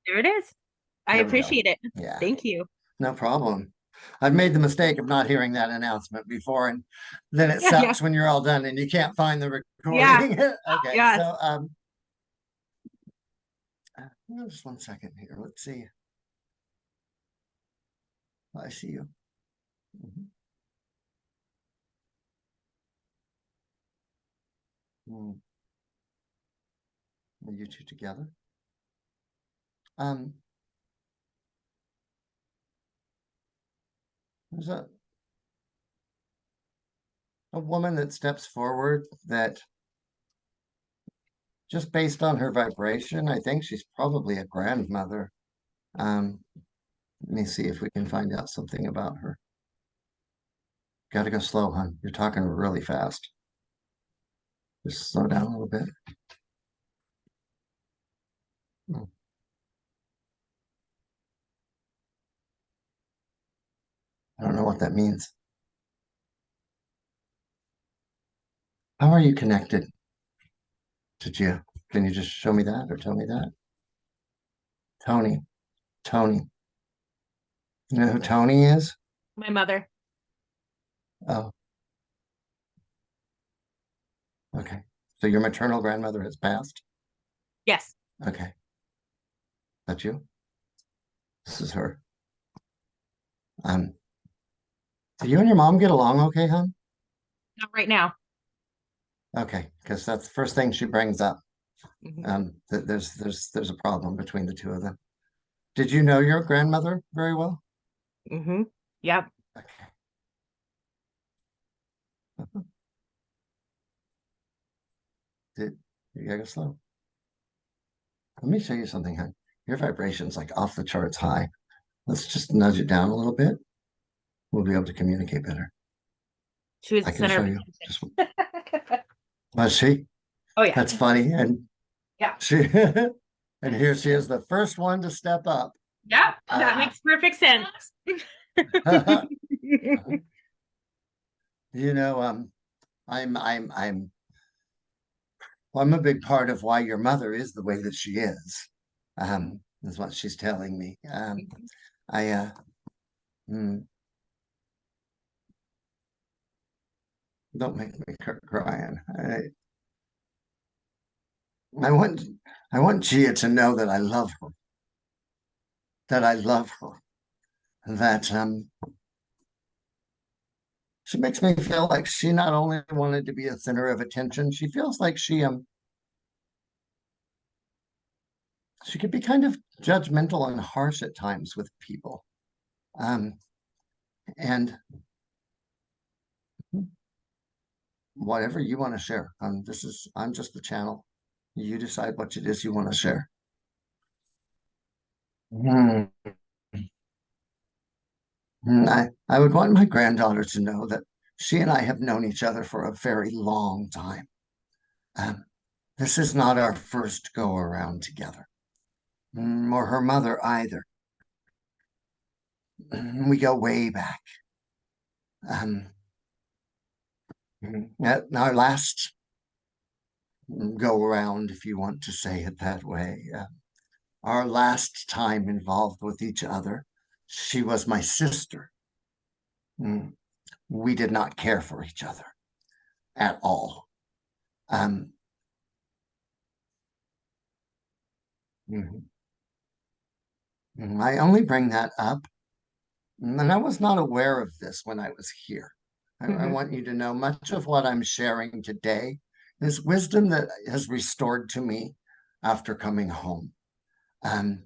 There it is. I There we go. appreciate it. Yeah, Thank you. no problem. I've made the mistake of not hearing that announcement before, and then it Yeah, yeah, sucks when you're all done and you can't find the yeah, recording. Okay, yes. so just one second here. Let's see. I see you. Mhm. Mm, are you two together? Um, there's a woman that steps forward that just based on her vibration, I think she's probably a grandmother. Um, Let me see if we can find out something about her. Gotta go slow, hon. You're talking really fast. Just slow down a little bit. Hmm, I don't know what that means. How are you connected to Gia? Can you just show me that or tell me that? Tony. Tony. You know who Tony is? My mother. Oh, okay. So your maternal grandmother has passed? Yes. Okay. That's you? This is her. Um, do you and your mom get along okay, hon? Not right now. Okay, because that's the first thing she brings up. Hmm. There's a problem between the two of them. Did you know your grandmother very well? Hmm. Yep. Okay. Did you gotta go slow? Let me show you something, hon. Your vibration's like off the charts high. Let's just nudge it down a little bit. We'll be able to communicate better. She was I the can center show of you. Just attention. was she? Oh yeah. That's funny. And Yeah. she and here she is, the first one to step up. Yep. That Uh, makes perfect sense. you know, I'm well, I'm a big part of why your mother is the way that she is what she's telling me. I mm, don't make me crying. I want I want Gia to know that I love her, that I love her, that she makes me feel like she not only wanted to be a center of attention, she feels like she could be kind of judgmental and harsh at times with people. Um, and whatever you want to share, I'm just the channel. You decide what it is you want to share. Hmm. I would want my granddaughter to know that she and I have known each other for a very long time. Um, this is not our first go around together, or her mother either. We go way back. Um, at our last go around, if you want to say it that way, our last time involved with each other, she was my sister. Mm, we did not care for each other at all. Um, mhm. I only bring that up, and I was not aware of this when I was here. I Hmm. want you to know much of what I'm sharing today is wisdom that has restored to me after coming home. Um,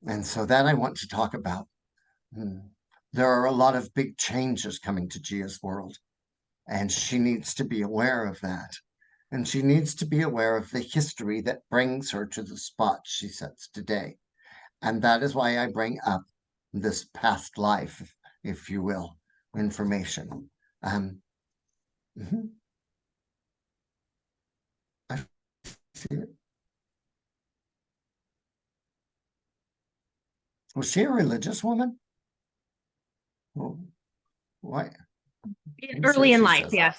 and so that I want to talk about. Mm. There are a lot of big changes coming to Gia's world, and she needs to be aware of that. And she needs to be aware of the history that brings her to the spot she sits today. And that is why I bring up this past life, if you will, information. Um, mhm, I see it. Was she a religious woman? Well, why? Who Early says in she life, says yes.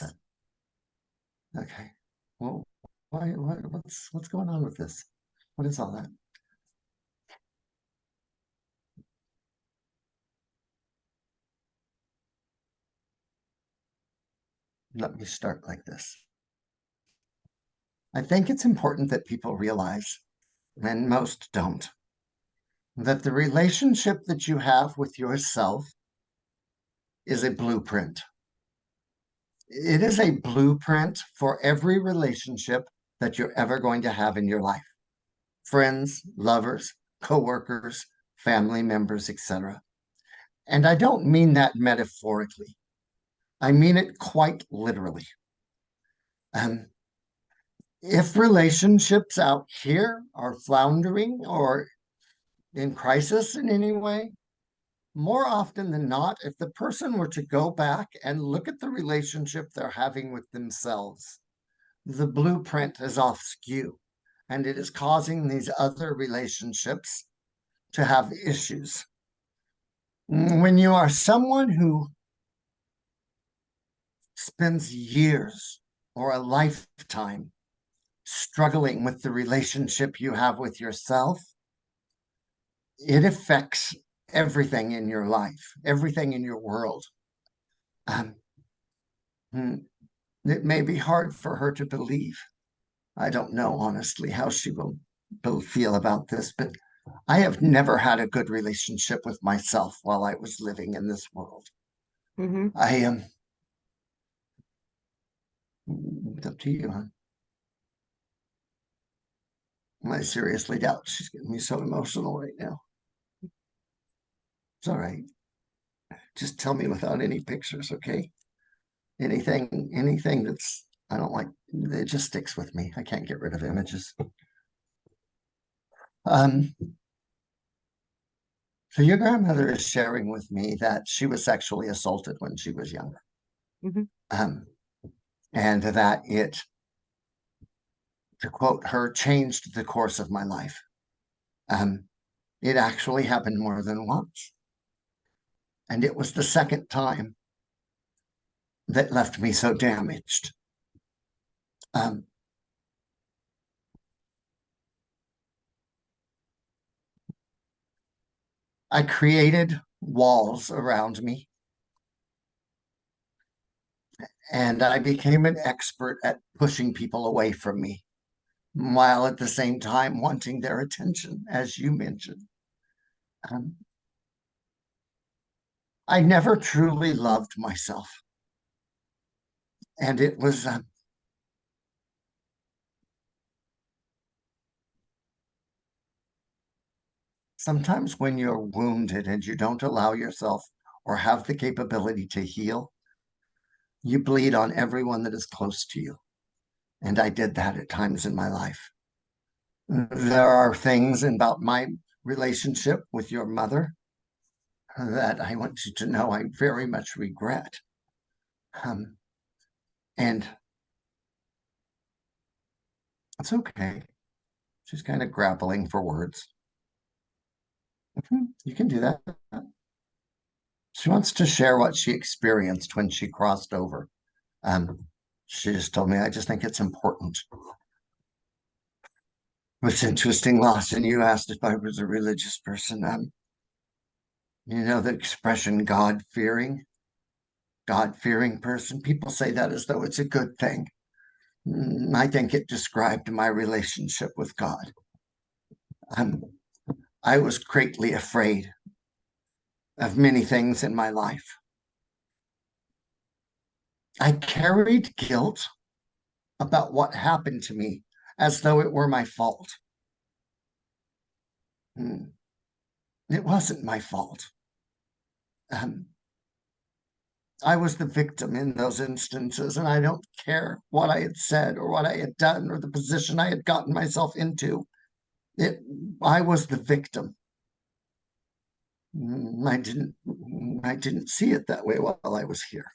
that? Okay. Well, what's going on with this? What is all that? Let me start like this. I think it's important that people realize, and most don't, that the relationship that you have with yourself is a blueprint. It is a blueprint for every relationship that you're ever going to have in your life. Friends, lovers, coworkers, family members, etc. And I don't mean that metaphorically. I mean it quite literally. Um, if relationships out here are floundering or in crisis in any way, more often than not, if the person were to go back and look at the relationship they're having with themselves, the blueprint is off skew and it is causing these other relationships to have issues. When you are someone who spends years or a lifetime struggling with the relationship you have with yourself, it affects everything in your life, everything in your world. Um, it may be hard for her to believe. I don't know, honestly, how she will feel about this, but I have never had a good relationship with myself while I was living in this world. Mm-hmm. I am. It's up to you, huh? I seriously doubt she's getting me so emotional right now. It's all right. Just tell me without any pictures, okay? Anything that's I don't like, it just sticks with me. I can't get rid of images. Um, so your grandmother is sharing with me that she was sexually assaulted when she was younger. Mm-hmm. Um, and that it, to quote her, changed the course of my life. Um, it actually happened more than once. And it was the second time that left me so damaged. Um, I created walls around me and I became an expert at pushing people away from me while at the same time wanting their attention, as you mentioned. Um, I never truly loved myself. And it was sometimes when you're wounded and you don't allow yourself or have the capability to heal, you bleed on everyone that is close to you. And I did that at times in my life. There are things about my relationship with your mother that I want you to know I very much regret. Um, and it's okay. She's kind of grappling for words. You can do that. She wants to share what she experienced when she crossed over. Um, she just told me, I just think it's important. What's interesting, Lawson, you asked if I was a religious person. You know, the expression God fearing person. People say that as though it's a good thing. I think it described my relationship with God. Um, I was greatly afraid of many things in my life. I carried guilt about what happened to me as though it were my fault. Mm, It wasn't my fault. Um, I was the victim in those instances, and I don't care what I had said or what I had done or the position I had gotten myself into. It, I was the victim. I didn't see it that way while I was here.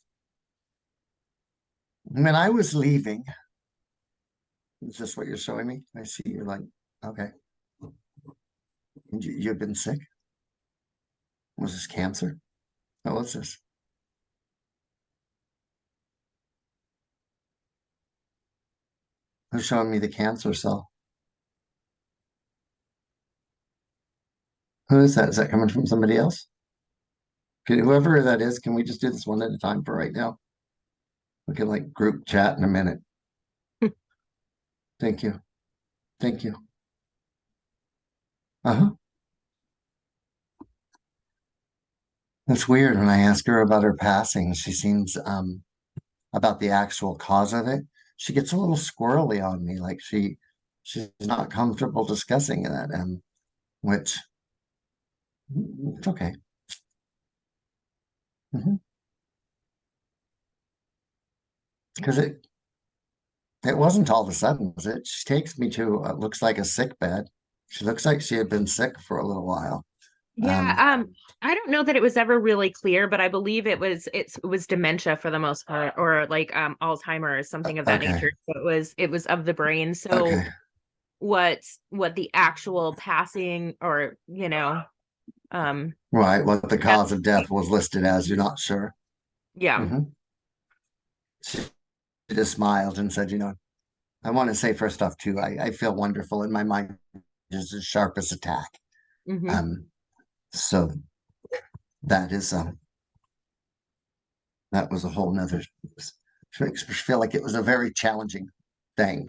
When I was leaving, is this what you're showing me? I see you're like, okay. And you've been sick? Was this cancer? Oh, what's this? Who's showing me the cancer cell? Who is that? Is that coming from somebody else? Whoever that is, can we just do this one at a time for right now? We can like group chat in a minute. Thank you. Thank you. Uh-huh. It's weird when I ask her about her passing. She seems about the actual cause of it. She gets a little squirrely on me, like she's not comfortable discussing that, which it's okay. Because it wasn't all of a sudden, was it? She takes me to looks like a sick bed. She looks like she had been sick for a little while. Yeah, Um, I don't know that it was ever really clear, but I believe it was dementia for the most part, or like Alzheimer's, something of that okay, nature. So it was of the brain. So okay, what the actual passing or um right. What the death, cause of death was listed as, you're not sure. yeah. Hmm. She just smiled and said, I want to say first off too, I feel wonderful and my mind is as sharp as a tack. Hmm. Um, so that is that was a whole nother makes me feel like it was a very challenging thing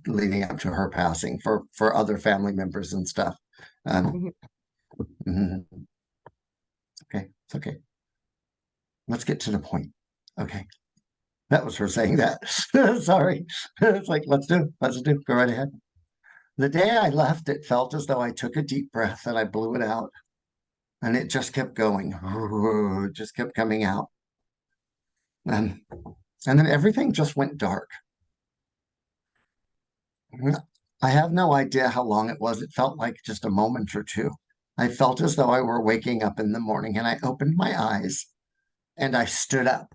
leading up to her passing for other family members and stuff. Um, Hmm. mhm. Okay, it's okay. Let's get to the point. Okay, that was her saying that. Sorry, it's like let's do, go right ahead. The day I left, it felt as though I took a deep breath and I blew it out, and it just kept going, it just kept coming out, and and then everything just went dark. I have no idea how long it was. It felt like just a moment or two. I felt as though I were waking up in the morning and I opened my eyes and I stood up.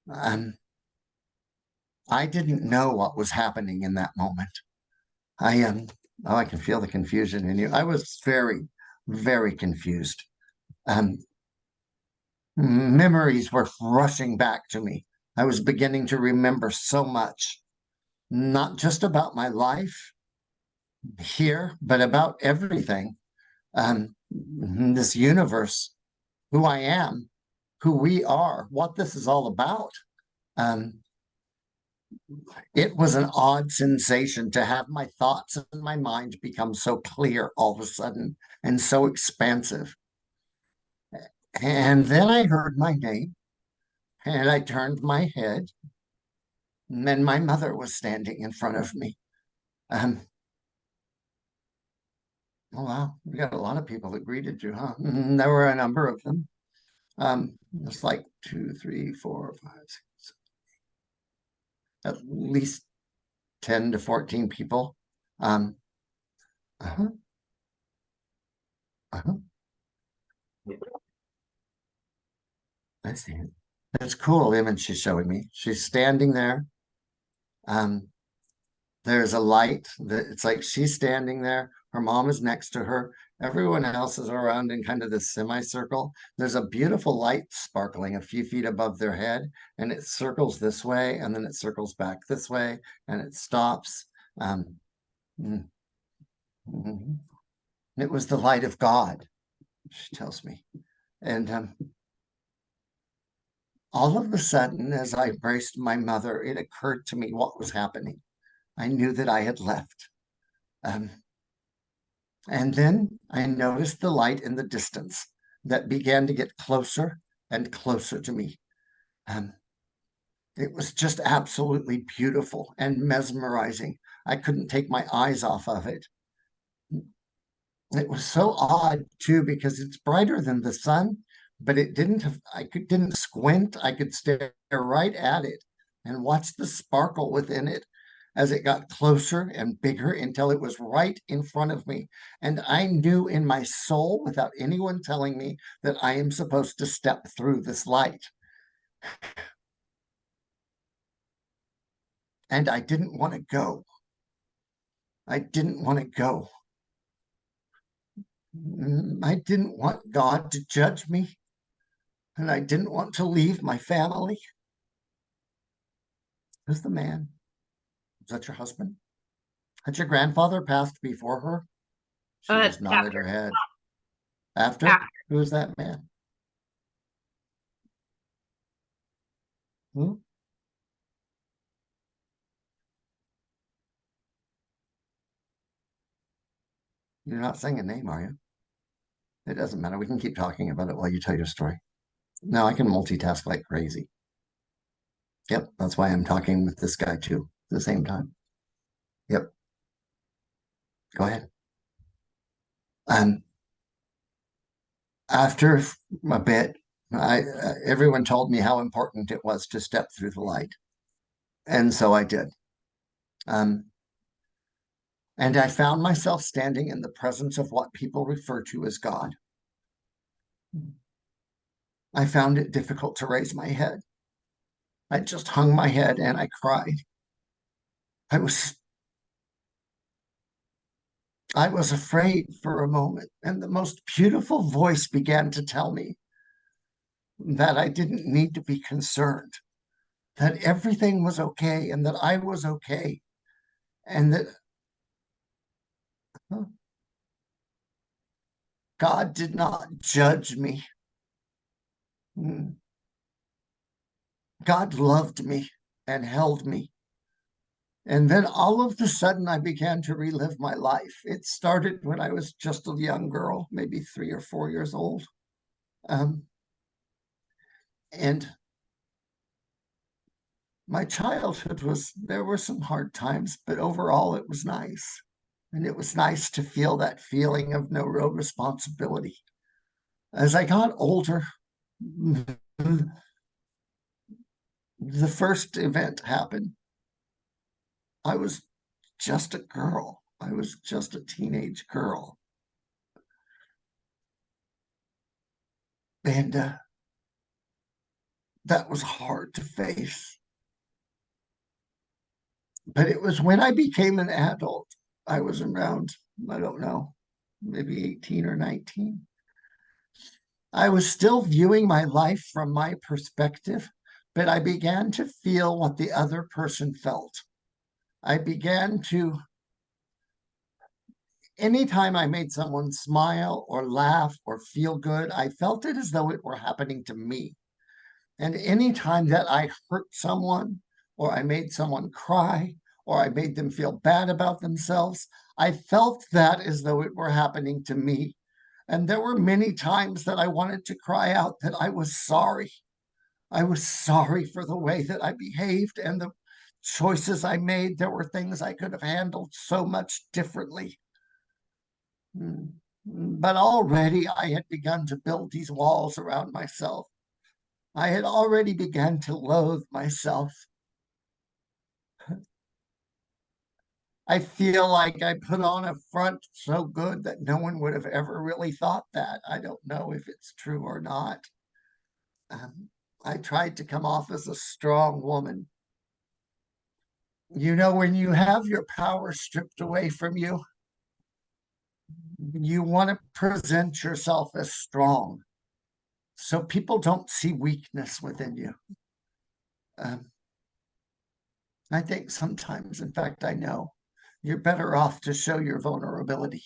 Um, I didn't know what was happening in that moment. I oh, I can feel the confusion in you. I was very, very confused. Um, Memories were rushing back to me. I was beginning to remember so much, not just about my life here, but about everything. This universe, who I am, who we are, what this is all about. Um, it was an odd sensation to have my thoughts and my mind become so clear all of a sudden and so expansive. And then I heard my name and I turned my head, and then my mother was standing in front of me. Um, oh, wow, we got a lot of people that greeted you, huh? There were a number of them. It's like two, three, four, five, six, at least 10 to 14 people. Um, uh-huh, uh-huh. I see it. It's a cool image she's showing me. She's standing there. Um, there's a light that it's like she's standing there. Her mom is next to her. Everyone else is around in kind of this semicircle. There's a beautiful light sparkling a few feet above their head, and it circles this way, and then it circles back this way, and it stops. Um, mm, mhm. It was the light of God, she tells me. And all of a sudden, as I embraced my mother, it occurred to me what was happening. I knew that I had left. Um, and then I noticed the light in the distance that began to get closer and closer to me. Um, it was just absolutely beautiful and mesmerizing. I couldn't take my eyes off of it. It was so odd too because it's brighter than the sun, but it didn't have, didn't squint. I could stare right at it and watch the sparkle within it as it got closer and bigger until it was right in front of me. And I knew in my soul, without anyone telling me, that I am supposed to step through this light. And I didn't want to go. I didn't want to go. I didn't want God to judge me. And I didn't want to leave my family. Who's the man? Is that your husband? Had your grandfather passed before her? She just nodded her After. head. After? After. Who is that man? Who? You're not saying a name, are you? It doesn't matter. We can keep talking about it while you tell your story. No, I can multitask like crazy. Yep, that's why I'm talking with this guy too at the same time. Yep, go ahead. Um, After a bit, everyone told me how important it was to step through the light, and so I did. Um, and I found myself standing in the presence of what people refer to as God. I found it difficult to raise my head. I just hung my head and I cried. I was I was afraid for a moment, and the most beautiful voice began to tell me that I didn't need to be concerned, that everything was okay, and that I was okay, and that God did not judge me. God loved me and held me. And then all of a sudden, I began to relive my life. It started when I was just a young girl, maybe 3 or 4 years old. Um, and my childhood there were some hard times, but overall it was nice. And it was nice to feel that feeling of no real responsibility. As I got older, the first event happened. I was just a girl. I was just a teenage girl. And that was hard to face. But it was when I became an adult, I was around, I don't know, maybe 18 or 19. I was still viewing my life from my perspective, but I began to feel what the other person felt. I began to, anytime I made someone smile or laugh or feel good, I felt it as though it were happening to me. And anytime that I hurt someone or I made someone cry or I made them feel bad about themselves, I felt that as though it were happening to me. And there were many times that I wanted to cry out that I was sorry. I was sorry for the way that I behaved and the choices I made. There were things I could have handled so much differently. But already I had begun to build these walls around myself. I had already begun to loathe myself. I feel like I put on a front so good that no one would have ever really thought that. I don't know if it's true or not. Um, I tried to come off as a strong woman. You know, when you have your power stripped away from you, you want to present yourself as strong so people don't see weakness within you. Um, I think sometimes, in fact, I know you're better off to show your vulnerability.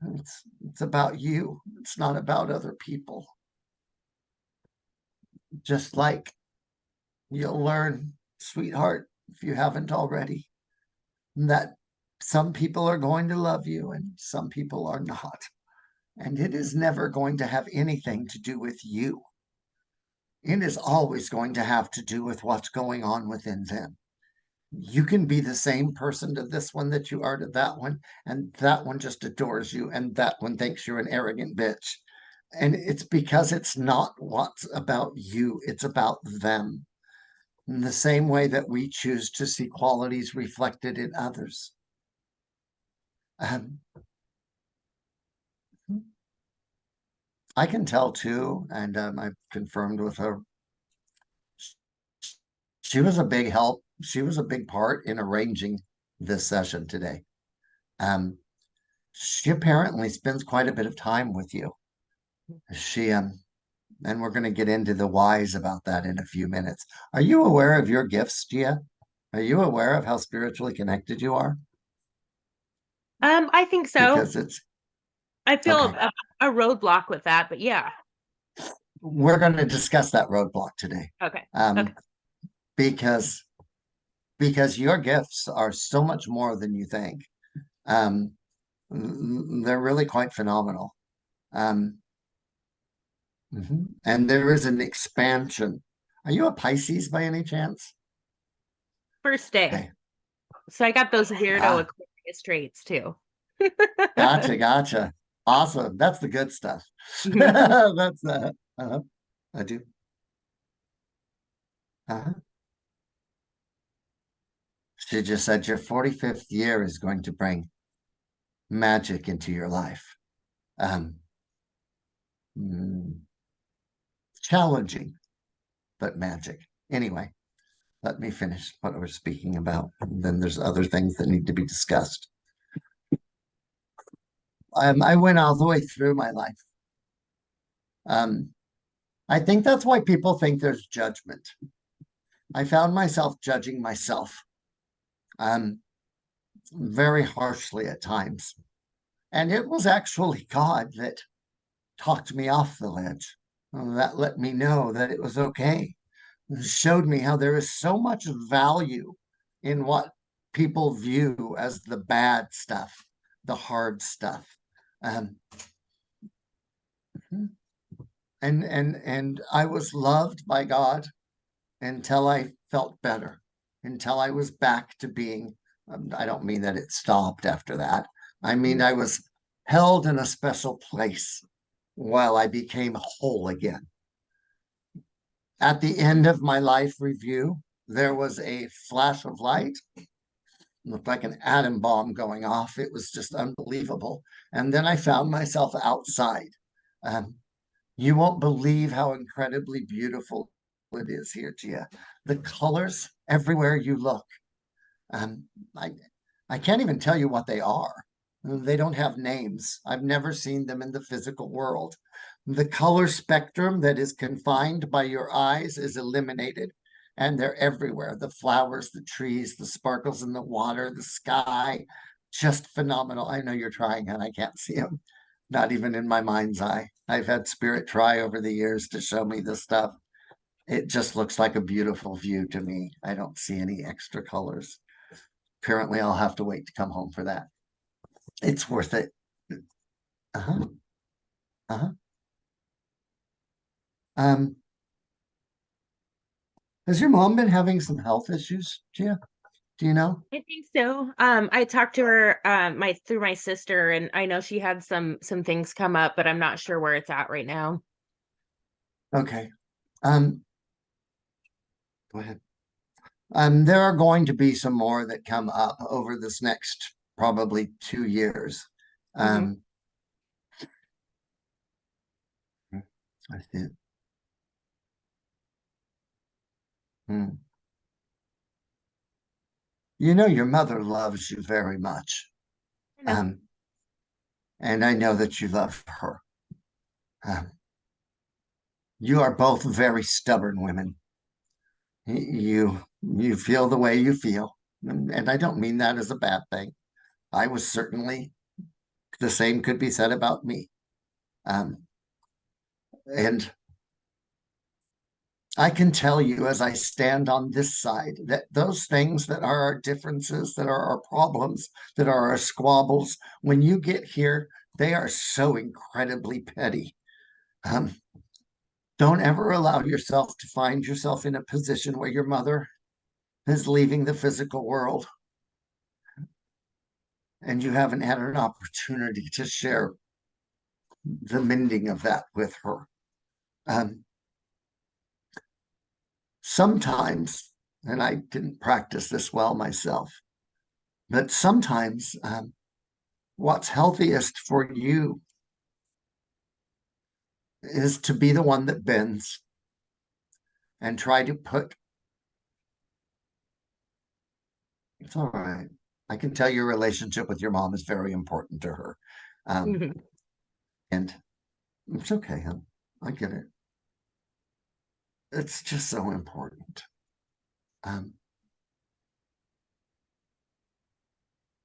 It's about you. It's not about other people. Just like you'll learn, sweetheart, if you haven't already, that some people are going to love you and some people are not. And it is never going to have anything to do with you. It is always going to have to do with what's going on within them. You can be the same person to this one that you are to that one, and that one just adores you, and that one thinks you're an arrogant bitch. And it's because it's not what's about you, it's about them. In the same way that we choose to see qualities reflected in others. Um, I can tell too, and I've confirmed with her, she was a big help. She was a big part in arranging this session today. She apparently spends quite a bit of time with you. She and we're going to get into the whys about that in a few minutes. Are you aware of your gifts, Gia? Are you aware of how spiritually connected you are? I think so. Because it's I feel Okay. a roadblock with that, but yeah. We're going to discuss that roadblock today. Okay. Okay. Because your gifts are so much more than you think. They're really quite phenomenal. And there is an expansion. Are you a Pisces by any chance? First day. Okay. So I got those weirdo Ah. Aquarius traits too. Gotcha. Awesome. That's the good stuff. That's I do. She just said your 45th year is going to bring magic into your life. Mm, challenging, but magic. Anyway, let me finish what we're speaking about. And then there's other things that need to be discussed. I went all the way through my life. I think that's why people think there's judgment. I found myself judging myself very harshly at times. And it was actually God that talked me off the ledge. That let me know that it was okay. It showed me how there is so much value in what people view as the bad stuff, the hard stuff. And I was loved by God until I felt better, until I was back to being, I don't mean that it stopped after that. I mean, I was held in a special place while I became whole again. At the end of my life review, there was a flash of light. It looked like an atom bomb going off. It was just unbelievable. And then I found myself outside. You won't believe how incredibly beautiful it is here, Gia. The colors everywhere you look. I can't even tell you what they are. They don't have names. I've never seen them in the physical world. The color spectrum that is confined by your eyes is eliminated, and they're everywhere. The flowers, the trees, the sparkles in the water, the sky, just phenomenal. I know you're trying and I can't see them, not even in my mind's eye. I've had spirit try over the years to show me this stuff. It just looks like a beautiful view to me. I don't see any extra colors. Apparently, I'll have to wait to come home for that. It's worth it. Uh-huh. Uh-huh. Has your mom been having some health issues, Gia? Do you know? I think so. I talked to her through my sister, and I know she had some things come up, but I'm not sure where it's at right now. Okay. Go ahead. There are going to be some more that come up over this next probably 2 years. I see it. You know, your mother loves you very much. And I know that you love her. You are both very stubborn women. You feel the way you feel. And I don't mean that as a bad thing. I was certainly, the same could be said about me. And I can tell you as I stand on this side that those things that are our differences, that are our problems, that are our squabbles, when you get here, they are so incredibly petty. Don't ever allow yourself to find yourself in a position where your mother is leaving the physical world and you haven't had an opportunity to share the mending of that with her. Sometimes, and I didn't practice this well myself, but sometimes what's healthiest for you is to be the one that bends and try to put. It's all right. I can tell your relationship with your mom is very important to her. And it's okay, hon. I get it. It's just so important.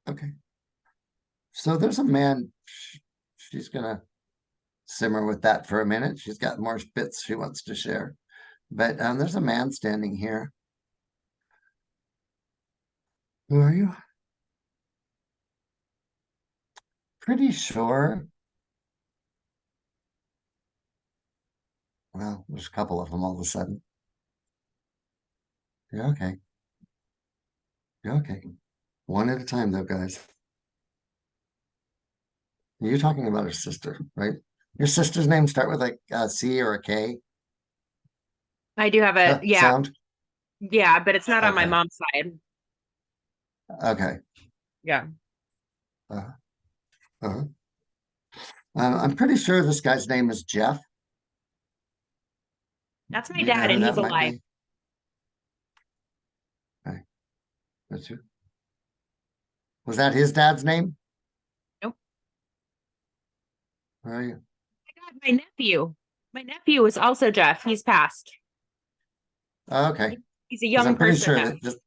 Okay. So there's a man, she's gonna simmer with that for a minute. She's got more bits she wants to share. But there's a man standing here. Who are you? Pretty sure. Well, there's a couple of them all of a sudden. You're okay. You're okay. One at a time, though, guys. You're talking about her sister, right? Your sister's name start with like a C or a K I do have a sound? yeah, but it's not on my Okay. mom's side. Okay. Yeah. Uh, uh I'm pretty sure this guy's name is Jeff. That's my Do you know dad, who and he's that might alive. be? Okay. That's who. Was that his dad's name? Nope. Where are you? My God, my nephew. My nephew is also Jeff. He's passed. Oh, okay. He's a Because young I'm pretty person sure now. that just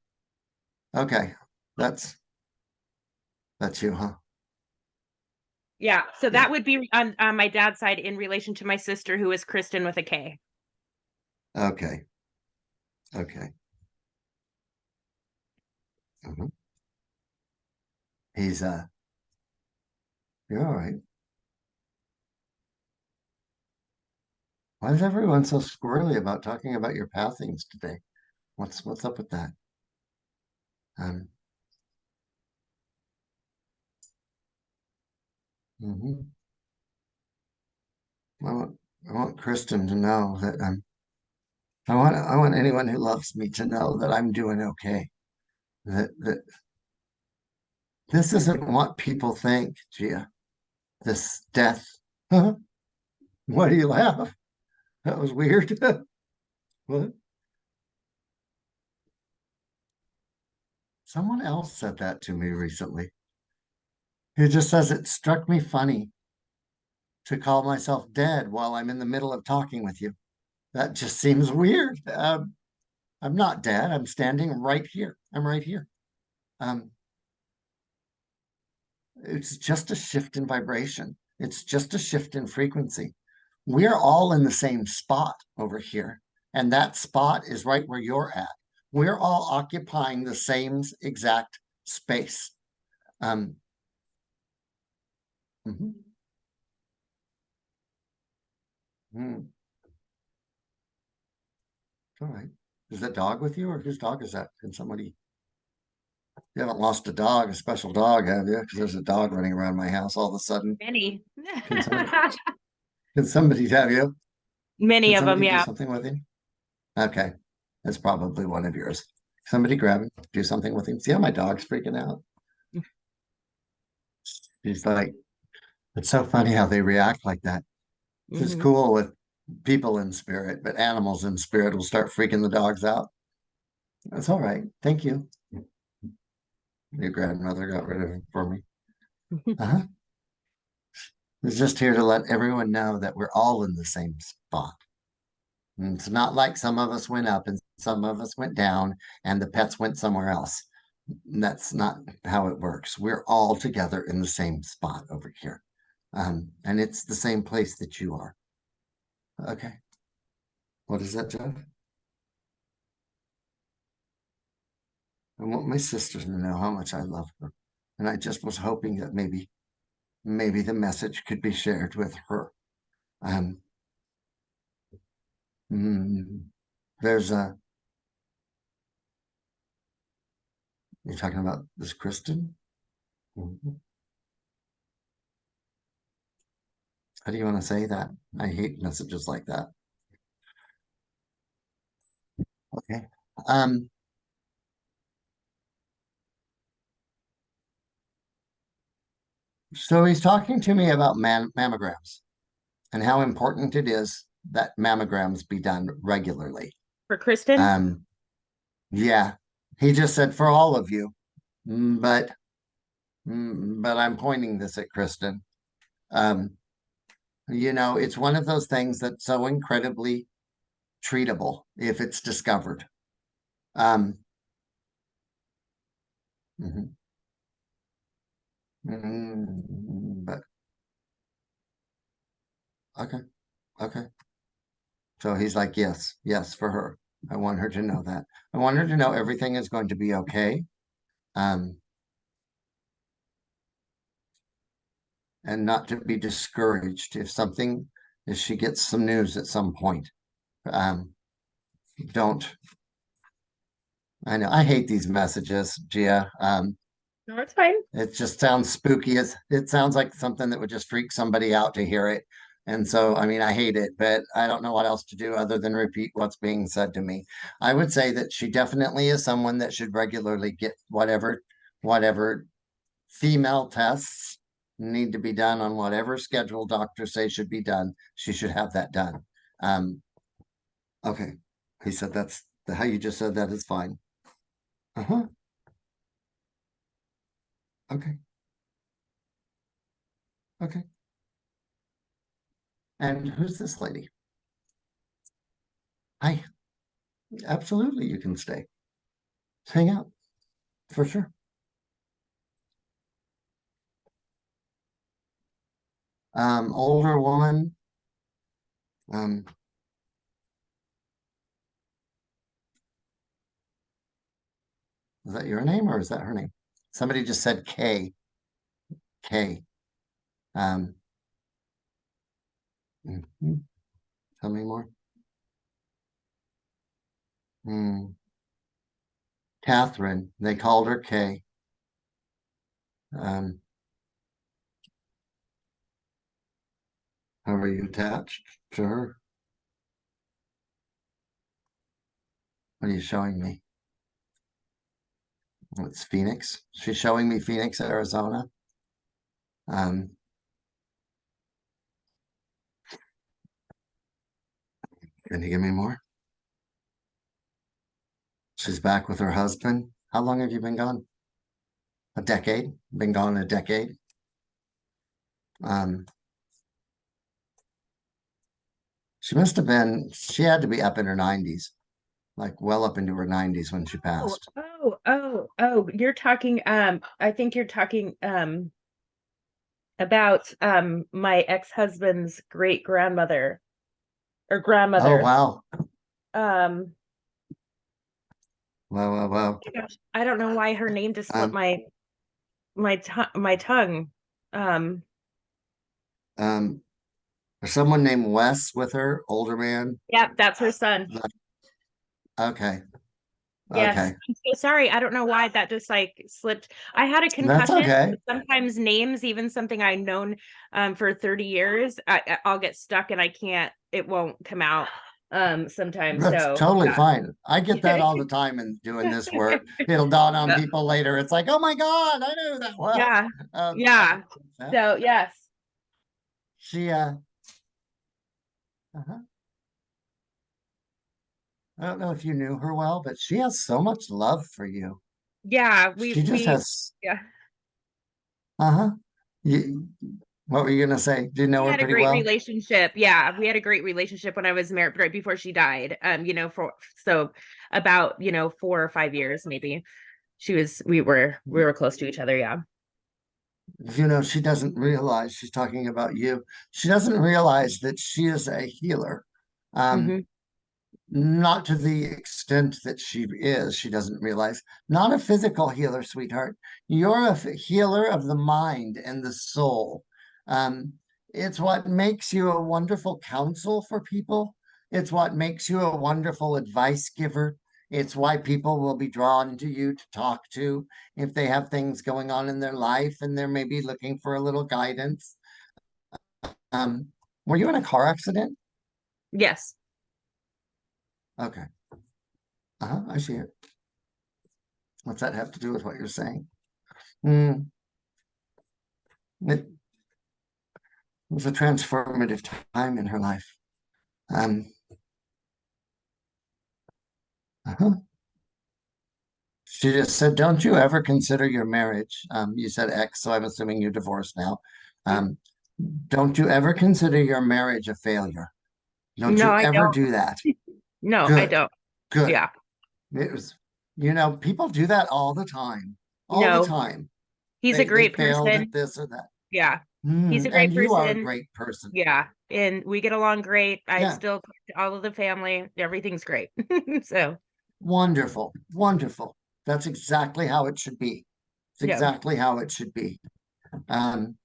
okay. That's you, huh? Yeah. So Yeah. that would be on my dad's side in relation to my sister, who is Kristen with a K. Okay. Okay. Mhm. He's you're all right. Why is everyone so squirrely about talking about your pathings today? What's up with that? Um, mhm. I want Kristen to know that I want anyone who loves me to know that I'm doing okay. That this isn't what people think, Gia. This death. Why do you laugh? That was weird. What? Someone else said that to me recently. He just says it struck me funny to call myself dead while I'm in the middle of talking with you. That just seems weird. I'm not dead. I'm standing right here. I'm right here. Um, it's just a shift in vibration. It's just a shift in frequency. We're all in the same spot over here. And that spot is right where you're at. We're all occupying the same exact space. Um, mhm. Mm, all right. Is that dog with you, or whose dog is that? Can somebody? You haven't lost a dog, a special dog, have you? Because there's a dog running around my house all of a sudden. Many. Can somebody? Can somebody have you? Many Can of them, somebody do yeah. something with him? Okay, that's probably one of yours. Somebody grab him, do something with him. See how my dog's freaking out? He's like, it's so funny how they react like that. It's Mhm. cool with people in spirit, but animals in spirit will start freaking the dogs out. That's all right. Thank you. Your grandmother got rid of him for me. Uh-huh. It's just here to let everyone know that we're all in the same spot. And it's not like some of us went up and some of us went down and the pets went somewhere else. That's not how it works. We're all together in the same spot over here. And it's the same place that you are. Okay. What is that, Jeff? I want my sister to know how much I love her. And I just was hoping that maybe the message could be shared with her. Um, mm, there's you're talking about this Kristen? Mhm. How do you want to say that? I hate messages like that. Okay. Um, so he's talking to me about mammograms and how important it is that mammograms be done regularly. For Kristen? Um, yeah, he just said for all of you, Mm, but but I'm pointing this at Kristen. Um, it's one of those things that's so incredibly treatable if it's discovered. Um, mhm. But Okay. Okay. So he's like, yes, yes, for her. I want her to know that. I want her to know everything is going to be okay. Um, and not to be discouraged if she gets some news at some point. Um, don't, I know, I hate these messages, Gia. No, it's fine. It just sounds spooky. It sounds like something that would just freak somebody out to hear it. And so, I mean, I hate it, but I don't know what else to do other than repeat what's being said to me. I would say that she definitely is someone that should regularly get whatever female tests need to be done on whatever schedule doctors say should be done. She should have that done. Okay. He said how you just said that is fine. Uh-huh. Okay. Okay. And who's this lady? Hi. Absolutely, you can stay. Hang out for sure. Older woman. Um, is that your name or is that her name? Somebody just said K. K. Um, mhm. Tell me more. Hmm. Catherine. They called her K. Um, how are you attached to her? What are you showing me? It's Phoenix. She's showing me Phoenix, Arizona. Um, can you give me more? She's back with her husband. How long have you been gone? A decade? Been gone a decade? Um, she had to be up in her 90s, like well up into her 90s when she passed. You're talking, I think you're talking, about, my ex-husband's great grandmother or Oh, grandmother. wow. Um, Wow, wow, wow. gosh, I don't know why her name just slipped Um, my tongue. Um, there's someone named Wes with her, older man. yeah, that's her son. Okay, Yes, okay. I'm so sorry. I don't know why that just like slipped. I had a That's concussion. okay. Sometimes names, even something I've known for 30 years, I'll get stuck and I can't, it won't come out sometimes. That's So totally yeah. fine. I get that all the time in doing this work. It'll dawn on people later. It's like, oh my God, I knew that well. Yeah. Um, Yeah. So yes. she uh-huh. I don't know if you knew her well, but she has so much love for you. Yeah, She just has, yeah. uh-huh. You, what were you gonna say? Do you know We her had a pretty great well? relationship. Yeah, we had a great relationship when I was married right before she died. For so about, 4 or 5 years maybe. We were close to each other, yeah. She doesn't realize she's talking about you. She doesn't realize that she is a healer. Um, Hmm. not to the extent that she doesn't realize. Not a physical healer, sweetheart. You're a healer of the mind and the soul. Um, it's what makes you a wonderful counsel for people. It's what makes you a wonderful advice giver. It's why people will be drawn to you to talk to if they have things going on in their life and they're maybe looking for a little guidance. Um, were you in a car accident? Yes. Okay. I see it. What's that have to do with what you're saying? Mm, it was a transformative time in her life. Um, uh-huh. She just said, "Don't you ever consider your marriage?" You said ex, so I'm assuming you're divorced now. Mm. Um, don't you ever consider your marriage a failure? Don't No, you I ever don't. do that? No, I Good, don't. good. Yeah. It was, people do that all the time, all the No, time. he's a They great failed person. at this or that. Yeah. He's a great And you are a person. great person. Yeah. And we get along great. I Yeah. still talk to all of the family. Everything's great. So, Wonderful. Wonderful. That's exactly how it should be. It's yeah. exactly how it should be. Um,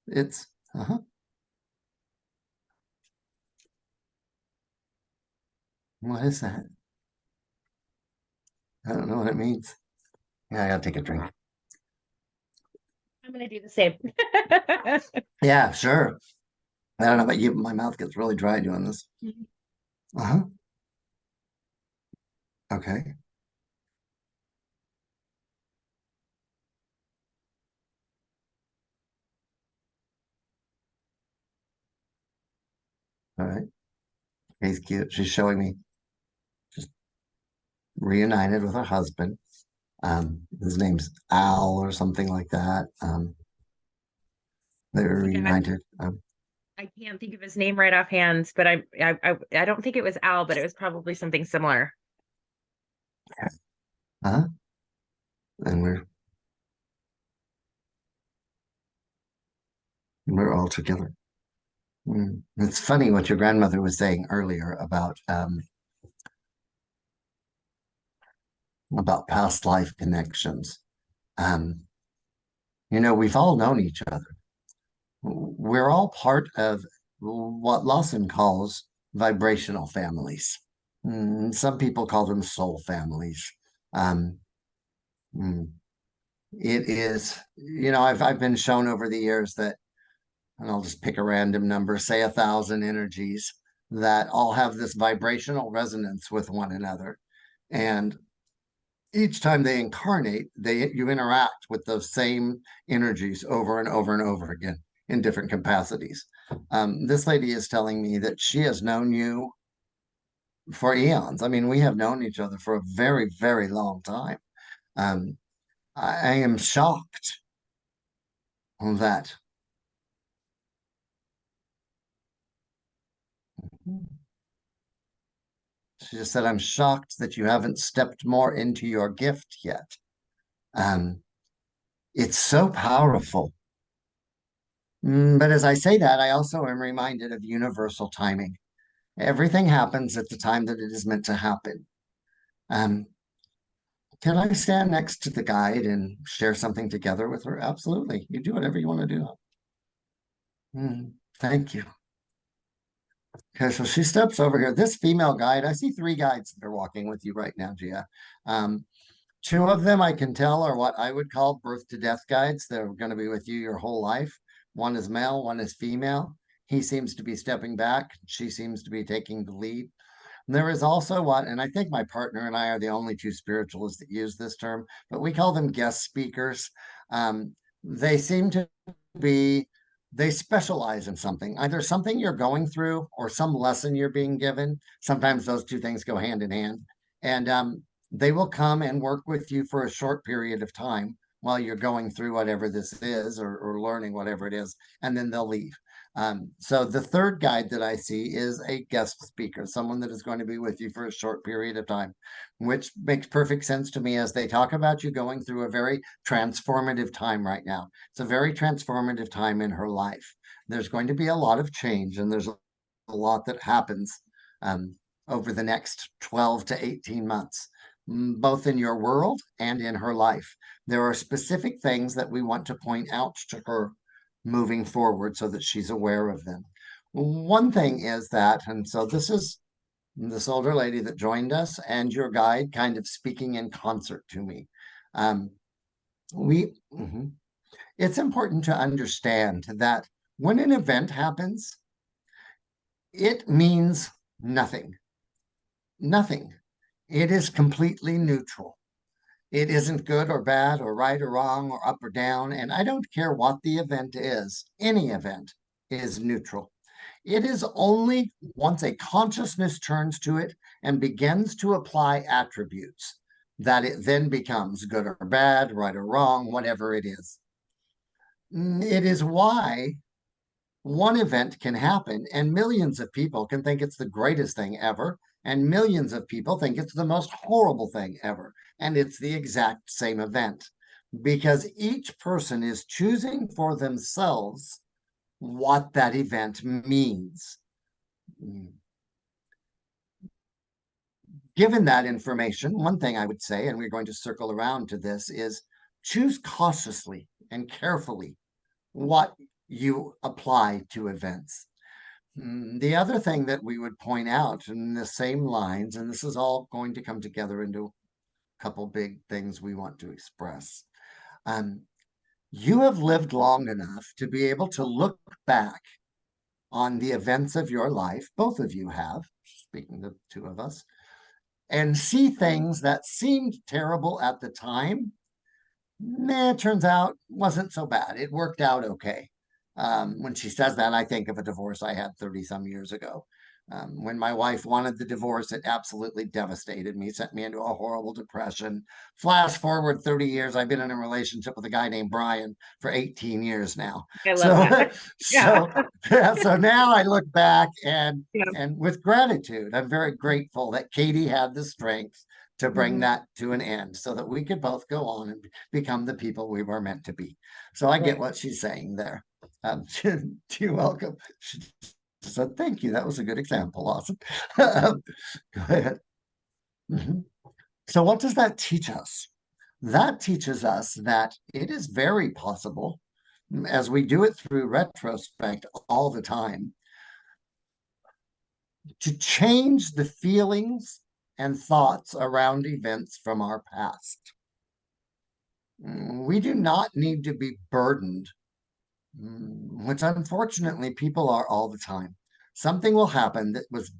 it's, uh-huh. What is that? I don't know what it means. Yeah, I gotta take a drink. I'm gonna do the same. Yeah, sure. I don't know about you, but my mouth gets really dry doing this. Uh-huh. Okay. All right. He's cute. She's showing me just reunited with her husband. His name's Al or something like that. They were Yeah, reunited. I can't think of his name right offhand, but I don't think it was Al, but it was probably something similar. Uh-huh. And we're all together. It's funny what your grandmother was saying earlier about past life connections. Um, we've all known each other. We're all part of what Lawson calls vibrational families. Some people call them soul families. Um, mm, it is, I've been shown over the years that, and I'll just pick a random number, say 1,000 energies that all have this vibrational resonance with one another. And each time they incarnate, you interact with those same energies over and over and over again in different capacities. This lady is telling me that she has known you for eons. I mean, we have known each other for a very, very long time. Um, I am shocked that she just said, I'm shocked that you haven't stepped more into your gift yet. Um, it's so powerful. But as I say that, I also am reminded of universal timing. Everything happens at the time that it is meant to happen. Um, can I stand next to the guide and share something together with her? Absolutely. You do whatever you want to do. Thank you. Okay, so she steps over here. This female guide, I see 3 guides that are walking with you right now, Gia. 2 of them I can tell are what I would call birth to death guides. They're going to be with you your whole life. One is male, one is female. He seems to be stepping back. She seems to be taking the lead. There is also what, and I think my partner and I are the only 2 spiritualists that use this term, but we call them guest speakers. They seem to be, they specialize in something, either something you're going through or some lesson you're being given. Sometimes those 2 things go hand in hand. And they will come and work with you for a short period of time while you're going through whatever this is or learning whatever it is, and then they'll leave. So the 3rd guide that I see is a guest speaker, someone that is going to be with you for a short period of time, which makes perfect sense to me as they talk about you going through a very transformative time right now. It's a very transformative time in her life. There's going to be a lot of change, and there's a lot that happens over the next 12 to 18 months, both in your world and in her life. There are specific things that we want to point out to her moving forward so that she's aware of them. One thing is that, and so this is this older lady that joined us and your guide kind of speaking in concert to me. We, It's important to understand that when an event happens, it means nothing. Nothing. It is completely neutral. It isn't good or bad or right or wrong or up or down. And I don't care what the event is, any event is neutral. It is only once a consciousness turns to it and begins to apply attributes that it then becomes good or bad, right or wrong, whatever it is. It is why one event can happen and millions of people can think it's the greatest thing ever, and millions of people think it's the most horrible thing ever. And it's the exact same event. because each person is choosing for themselves what that event means. Given that information, one thing I would say, and we're going to circle around to this, is choose cautiously and carefully what you apply to events. The other thing that we would point out in the same lines, and this is all going to come together into a couple big things we want to express. You have lived long enough to be able to look back on the events of your life, both of you have, speaking the two of us, and see things that seemed terrible at the time. It turns out wasn't so bad. It worked out okay. When she says that, I think of a divorce I had 30 some years ago. When my wife wanted the divorce, it absolutely devastated me, sent me into a horrible depression. Flash forward 30 years, I've been in a relationship with a guy named Brian for 18 years now. I love that. So now I look back and Yeah. and with gratitude, I'm very grateful that Katie had the strength to bring that to an end so that we could both go on and become the people we were meant to be. So I get what she's saying there. You're welcome. She said, thank you. That was a good example, Lawson. Go ahead. So what does that teach us? That teaches us that it is very possible, as we do it through retrospect all the time, to change the feelings and thoughts around events from our past. We do not need to be burdened, which unfortunately people are all the time. Something will happen that was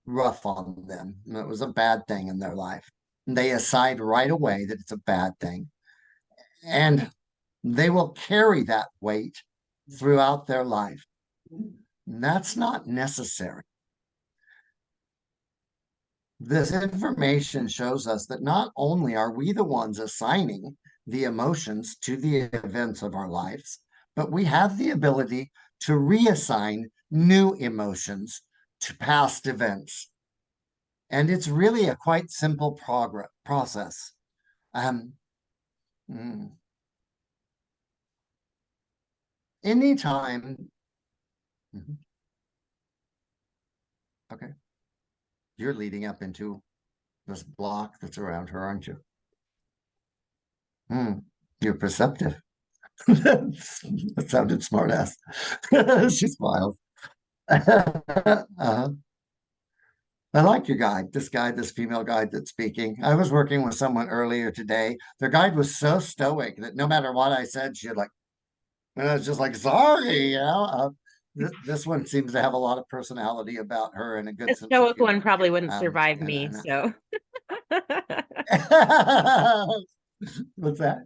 rough on them. It was a bad thing in their life. They decide right away that it's a bad thing. And they will carry that weight throughout their life. And that's not necessary. This information shows us that not only are we the ones assigning the emotions to the events of our lives, but we have the ability to reassign new emotions to past events. And it's really a quite simple process. Anytime. Okay. You're leading up into this block that's around her, aren't you? You're perceptive. That sounded smart ass. She smiles. I like your guide, this female guide that's speaking. I was working with someone earlier today. Their guide was so stoic that no matter what I said, she'd like, and I was just like, sorry, this one seems to have a lot of personality about her and a good The sense of stoic humor. one probably wouldn't survive me, so. What's that?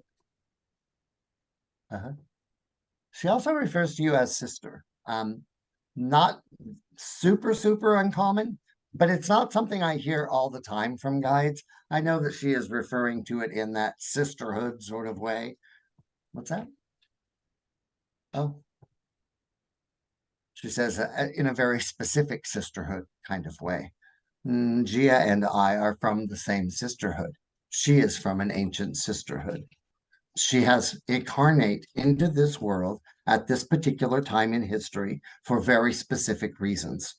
She also refers to you as sister. Not super uncommon, but it's not something I hear all the time from guides. I know that she is referring to it in that sisterhood sort of way. What's that? Oh, she says in a very specific sisterhood kind of way. Gia and I are from the same sisterhood. She is from an ancient sisterhood. She has incarnate into this world at this particular time in history for very specific reasons.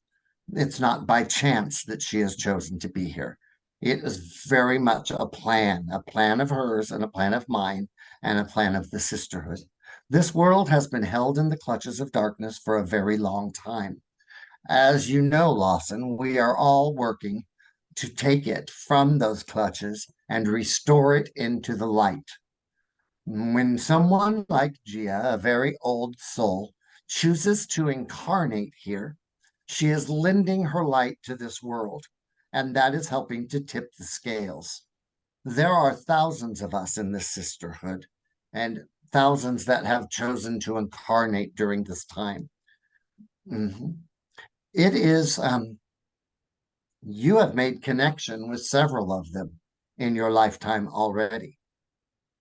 It's not by chance that she has chosen to be here. It is very much a plan of hers and a plan of mine and a plan of the sisterhood. This world has been held in the clutches of darkness for a very long time. As you know, Lawson, we are all working to take it from those clutches and restore it into the light. When someone like Gia, a very old soul, chooses to incarnate here, she is lending her light to this world, and that is helping to tip the scales. There are thousands of us in this sisterhood, and thousands that have chosen to incarnate during this time. It is, you have made connection with several of them in your lifetime already.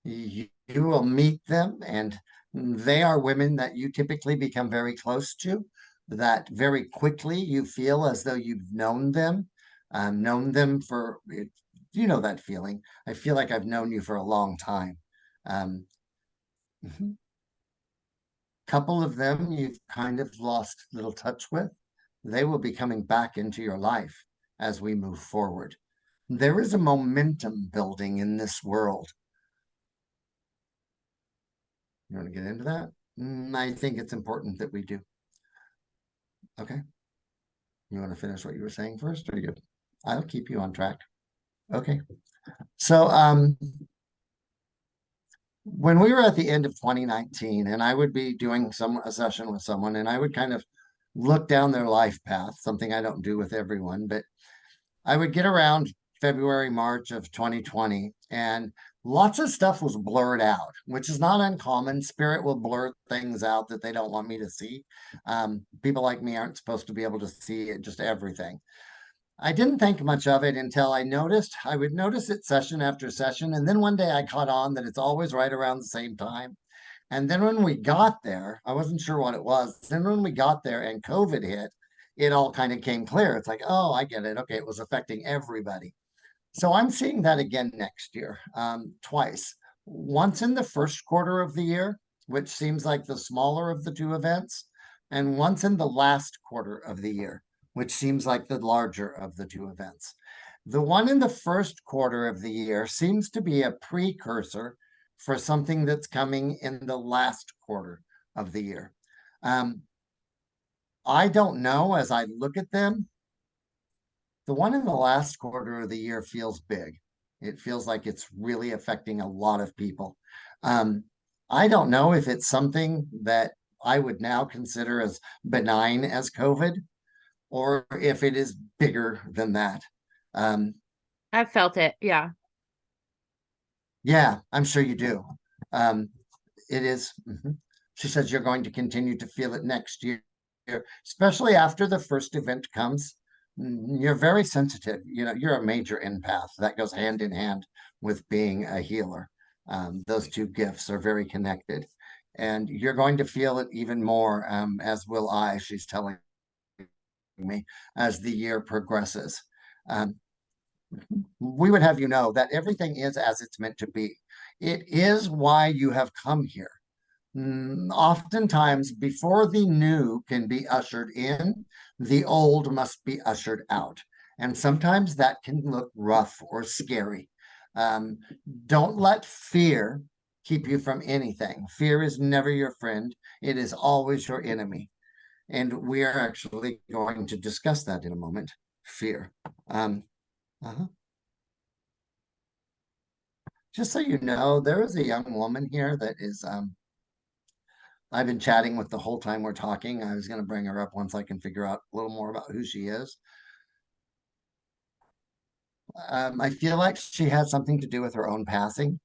You will meet them, and they are women that you typically become very close to, that very quickly you feel as though you've known them for, you know, that feeling. I feel like I've known you for a long time. Mhm. Couple of them you've kind of lost little touch with. They will be coming back into your life as we move forward. There is a momentum building in this world. You want to get into that? I think it's important that we do. Okay. You want to finish what you were saying first, or you? I'll keep you on track. Okay. So, when we were at the end of 2019, and I would be doing a session with someone, and I would kind of look down their life path, something I don't do with everyone, but I would get around February, March of 2020, and lots of stuff was blurred out, which is not uncommon. Spirit will blur things out that they don't want me to see. People like me aren't supposed to be able to see it, just everything. I didn't think much of it until I would notice it session after session. And then one day I caught on that it's always right around the same time. And then when we got there, I wasn't sure what it was. Then when we got there and COVID hit, it all kind of came clear. It's like, oh, I get it. Okay, it was affecting everybody. So I'm seeing that again next year, twice. Once in the first quarter of the year, which seems like the smaller of the two events, and once in the last quarter of the year, which seems like the larger of the two events. The one in the first quarter of the year seems to be a precursor for something that's coming in the last quarter of the year. I don't know as I look at them. The one in the last quarter of the year feels big. It feels like it's really affecting a lot of people. I don't know if it's something that I would now consider as benign as COVID, or if it is bigger than that. I've felt it. Yeah. Yeah, I'm sure you do. It is. She says you're going to continue to feel it next year, especially after the first event comes. You're very sensitive. You know, you're a major empath. That goes hand in hand with being a healer. Those two gifts are very connected. And you're going to feel it even more, as will I, she's telling me, as the year progresses. Um, we would have you know that everything is as it's meant to be. It is why you have come here. Oftentimes, before the new can be ushered in, the old must be ushered out. And sometimes that can look rough or scary. Um, don't let fear keep you from anything. Fear is never your friend, it is always your enemy. And we are actually going to discuss that in a moment. Fear. Uh-huh. Just so you know, there is a young woman here that is I've been chatting with the whole time we're talking. I was going to bring her up once I can figure out a little more about who she is. I feel like she has something to do with her own passing.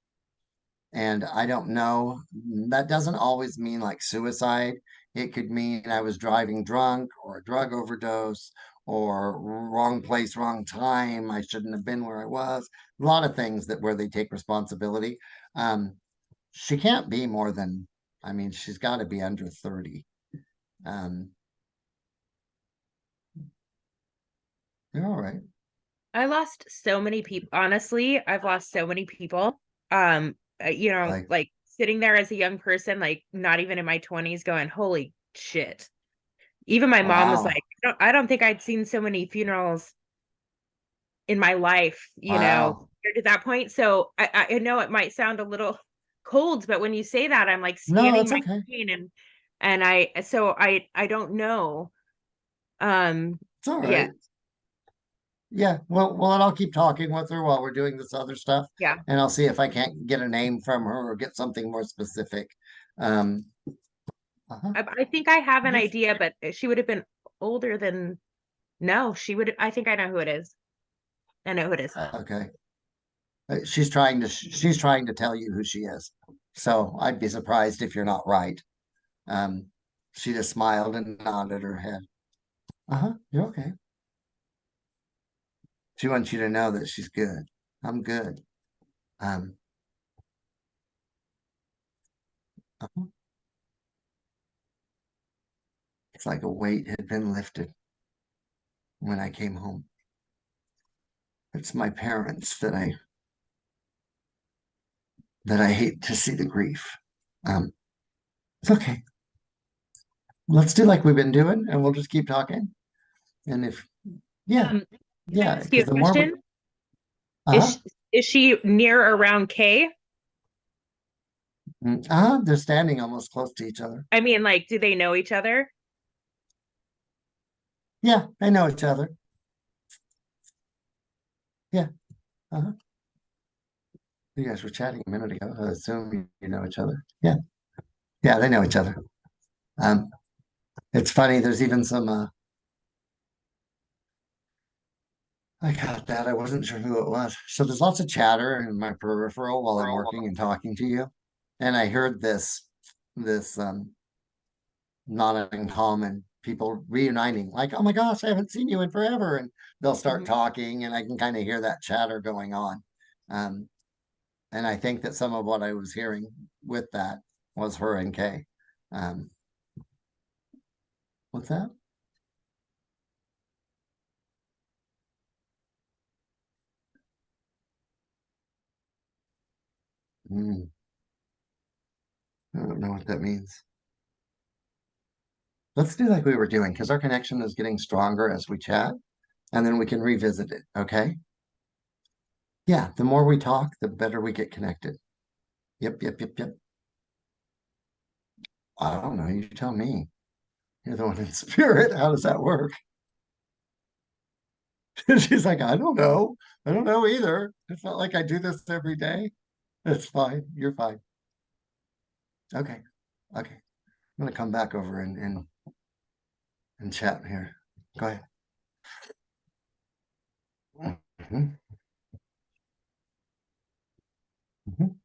And I don't know. That doesn't always mean like suicide. It could mean I was driving drunk or a drug overdose or wrong place, wrong time. I shouldn't have been where I was. A lot of things that where they take responsibility. Um, she can't be more than, I mean, she's got to be under 30. Um, you're all right. I lost so many people. Honestly, I've lost so many people. Like, Like sitting there as a young person, like not even in my 20s, going, holy shit. Even my mom was wow, like, I don't think I'd seen so many funerals in my life, wow. to that point. So I know it might sound a little cold, but when you say that, I'm like No, scanning that's my okay. brain and I don't know. It's all Yeah, right. Yeah, well, and I'll keep talking with her while we're doing this other stuff, yeah. and I'll see if I can't get a name from her or get something more specific. Um, uh-huh. I think I have an Just idea, but she would have been older than no, she would I think I know who it is. I know who it is. okay. She's trying to tell you who she is. So I'd be surprised if you're not right. Um, she just smiled and nodded her head. Uh-huh, you're okay. She wants you to know that she's good. I'm good. Um, uh-huh. It's like a weight had been lifted when I came home. It's my parents that I that I hate to see the grief. It's okay. Let's do like we've been doing, and we'll just keep talking. And if, yeah, Can I yeah, ask you because a the more we, question? uh-huh, Is she near or around Kay? they're standing almost close to each other. I mean, like, do they know each other? Yeah, they know each other. Yeah, uh-huh. You guys were chatting a minute ago. I assume you know each other. Yeah, yeah, they know each other. Um, it's funny. There's even some. I got that. I wasn't sure who it was. So there's lots of chatter in my peripheral while I'm working and talking to you, and I heard this not uncommon people reuniting, like, oh my gosh, I haven't seen you in forever, and they'll start Mhm. talking, and I can kind of hear that chatter going on. Um, and I think that some of what I was hearing with that was her and Kay. Um, what's that? Hmm. I don't know what that means. Let's do like we were doing because our connection is getting stronger as we chat, and then we can revisit it. Okay. Yeah. The more we talk, the better we get connected. Yep. Yep. Yep. Yep. I don't know. You tell me. You're the one in spirit. How does that work? She's like, I don't know. I don't know either. It's not like I do this every day. It's fine. You're fine. Okay. Okay. I'm gonna come back over and chat here. Go ahead. Mhm, mhm.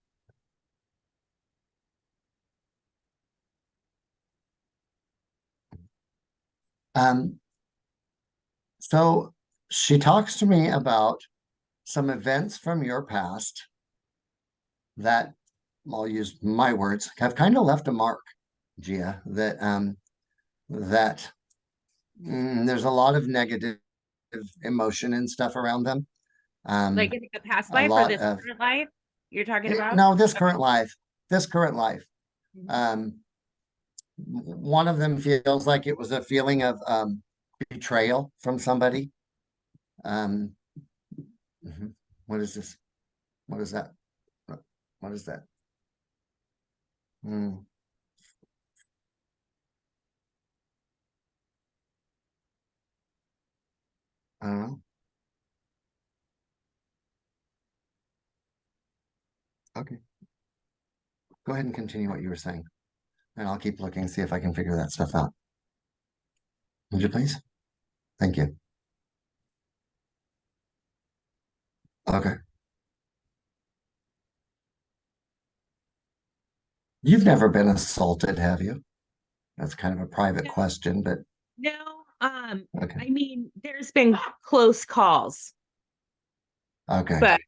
Um, so she talks to me about some events from your past that I'll use my words have kind of left a mark, Gia, that there's a lot of negative emotion and stuff around them. Like Um, in the past a life or lot this of current life you're talking about? no, this Okay. current life, this current life. Mhm. Um, one of them feels like it was a feeling of betrayal from somebody. Um, mhm. What is this? What is that? What is that? Hmm, I don't know. Okay, go ahead and continue what you were saying, and I'll keep looking, see if I can figure that stuff out. Would you please? Thank you. Okay. You've never been assaulted, have you? That's kind of a private No, question, but no. okay. I mean, there's been close calls, Okay. but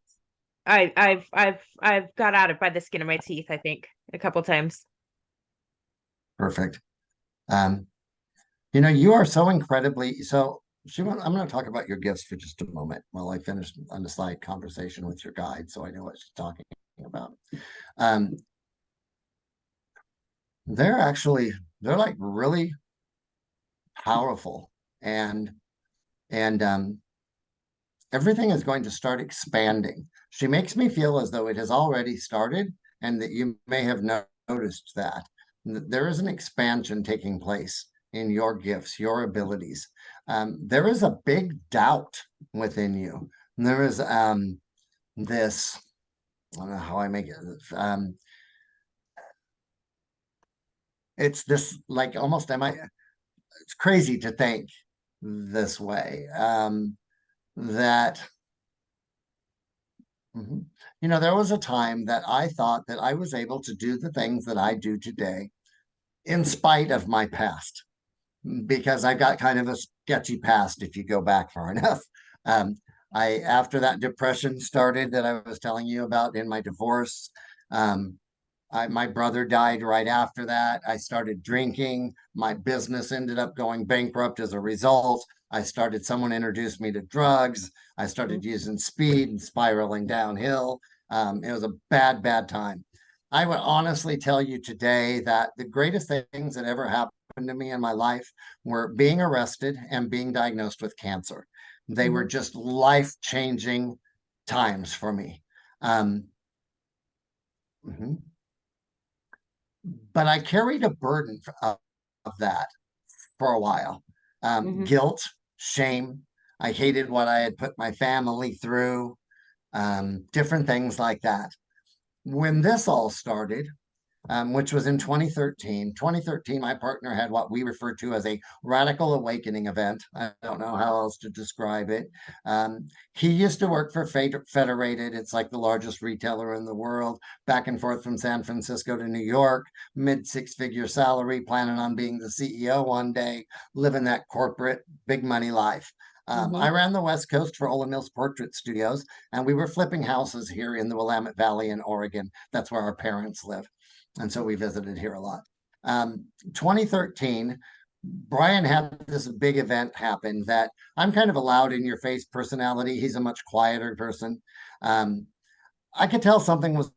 I've got out of by the skin of my teeth, I think, a couple times. Perfect. Um, you are so incredibly so. I'm going to talk about your gifts for just a moment while I finish on the side conversation with your guide, so I know what she's talking about. Um, they're actually they're like really powerful, and and everything is going to start expanding. She makes me feel as though it has already started, and that you may have noticed that there is an expansion taking place in your gifts, your abilities. There is a big doubt within you. There is this, I don't know how I make it. It's this like almost am I? It's crazy to think this way. That Mhm. There was a time that I thought that I was able to do the things that I do today in spite of my past, because I got kind of a sketchy past if you go back far enough. Um, after that depression started that I was telling you about in my divorce, um, my brother died right after that. I started drinking. My business ended up going bankrupt as a result. Someone introduced me to drugs. I started using speed and spiraling downhill. It was a bad, bad time. I would honestly tell you today that the greatest things that ever happened to me in my life were being arrested and being diagnosed with cancer. They were Mhm. just life-changing times for me. Mhm. But I carried a burden of that for a while. Mhm. Guilt, shame. I hated what I had put my family through, different things like that. When this all started, which was in 2013. 2013, my partner had what we refer to as a radical awakening event. I don't know how else to describe it. He used to work for Federated. It's like the largest retailer in the world, back and forth from San Francisco to New York, mid six-figure salary, planning on being the CEO one day, living that corporate big money life. I Mhm. ran the West Coast for Olin Mills Portrait Studios, and we were flipping houses here in the Willamette Valley in Oregon. That's where our parents live. And so we visited here a lot. 2013, Brian had this big event happen that I'm kind of a loud in your face personality. He's a much quieter person. Um, I could tell something was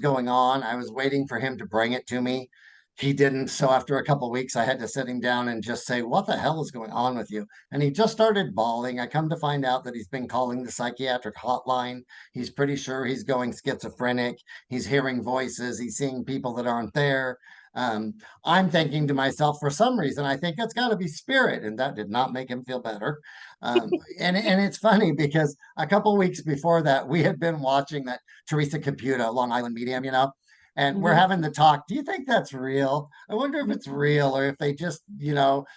going on. I was waiting for him to bring it to me. He didn't. So after a couple of weeks, I had to sit him down and just say, "What the hell is going on with you?" And he just started bawling. I come to find out that he's been calling the psychiatric hotline. He's pretty sure he's going schizophrenic. He's hearing voices. He's seeing people that aren't there. Um, I'm thinking to myself, for some reason, I think it's got to be spirit, and that did not make him feel better. And it's funny because a couple of weeks before that, we had been watching that Teresa Computa, Long Island Medium, and we're Mhm. having the talk. Do you think that's real? I wonder if it's real or if they just,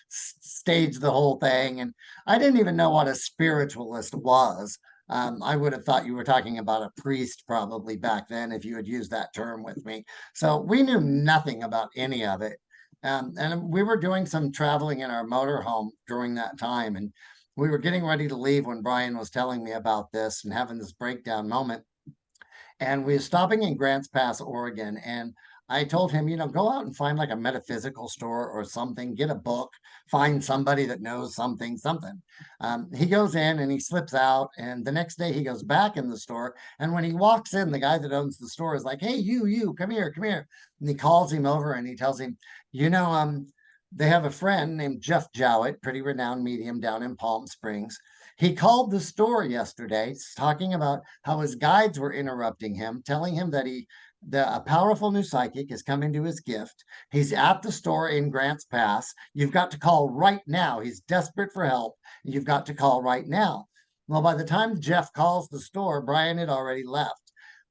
stage the whole thing. And I didn't even know what a spiritualist was. I would have thought you were talking about a priest probably back then if you had used that term with me. So we knew nothing about any of it. And we were doing some traveling in our motorhome during that time. And we were getting ready to leave when Brian was telling me about this and having this breakdown moment. And we were stopping in Grants Pass, Oregon. And I told him, go out and find like a metaphysical store or something, get a book, find somebody that knows something. He goes in and he slips out. And the next day he goes back in the store. And when he walks in, the guy that owns the store is like, "Hey, you, come here, come here." And he calls him over and he tells him, you know, they have a friend named Jeff Jowett, pretty renowned medium down in Palm Springs. He called the store yesterday talking about how his guides were interrupting him, telling him that a powerful new psychic is coming to his gift. He's at the store in Grants Pass. You've got to call right now. He's desperate for help. You've got to call right now. Well, by the time Jeff calls the store, Brian had already left.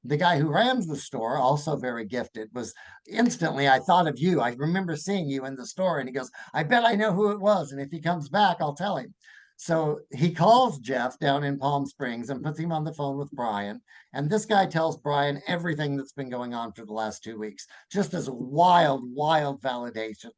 The guy who runs the store, also very gifted, was instantly, "I thought of you. I remember seeing you in the store." And he goes, "I bet I know who it was. And if he comes back, I'll tell him." So he calls Jeff down in Palm Springs and puts him on the phone with Brian. And this guy tells Brian everything that's been going on for the last 2 weeks, just as wild, wild validation.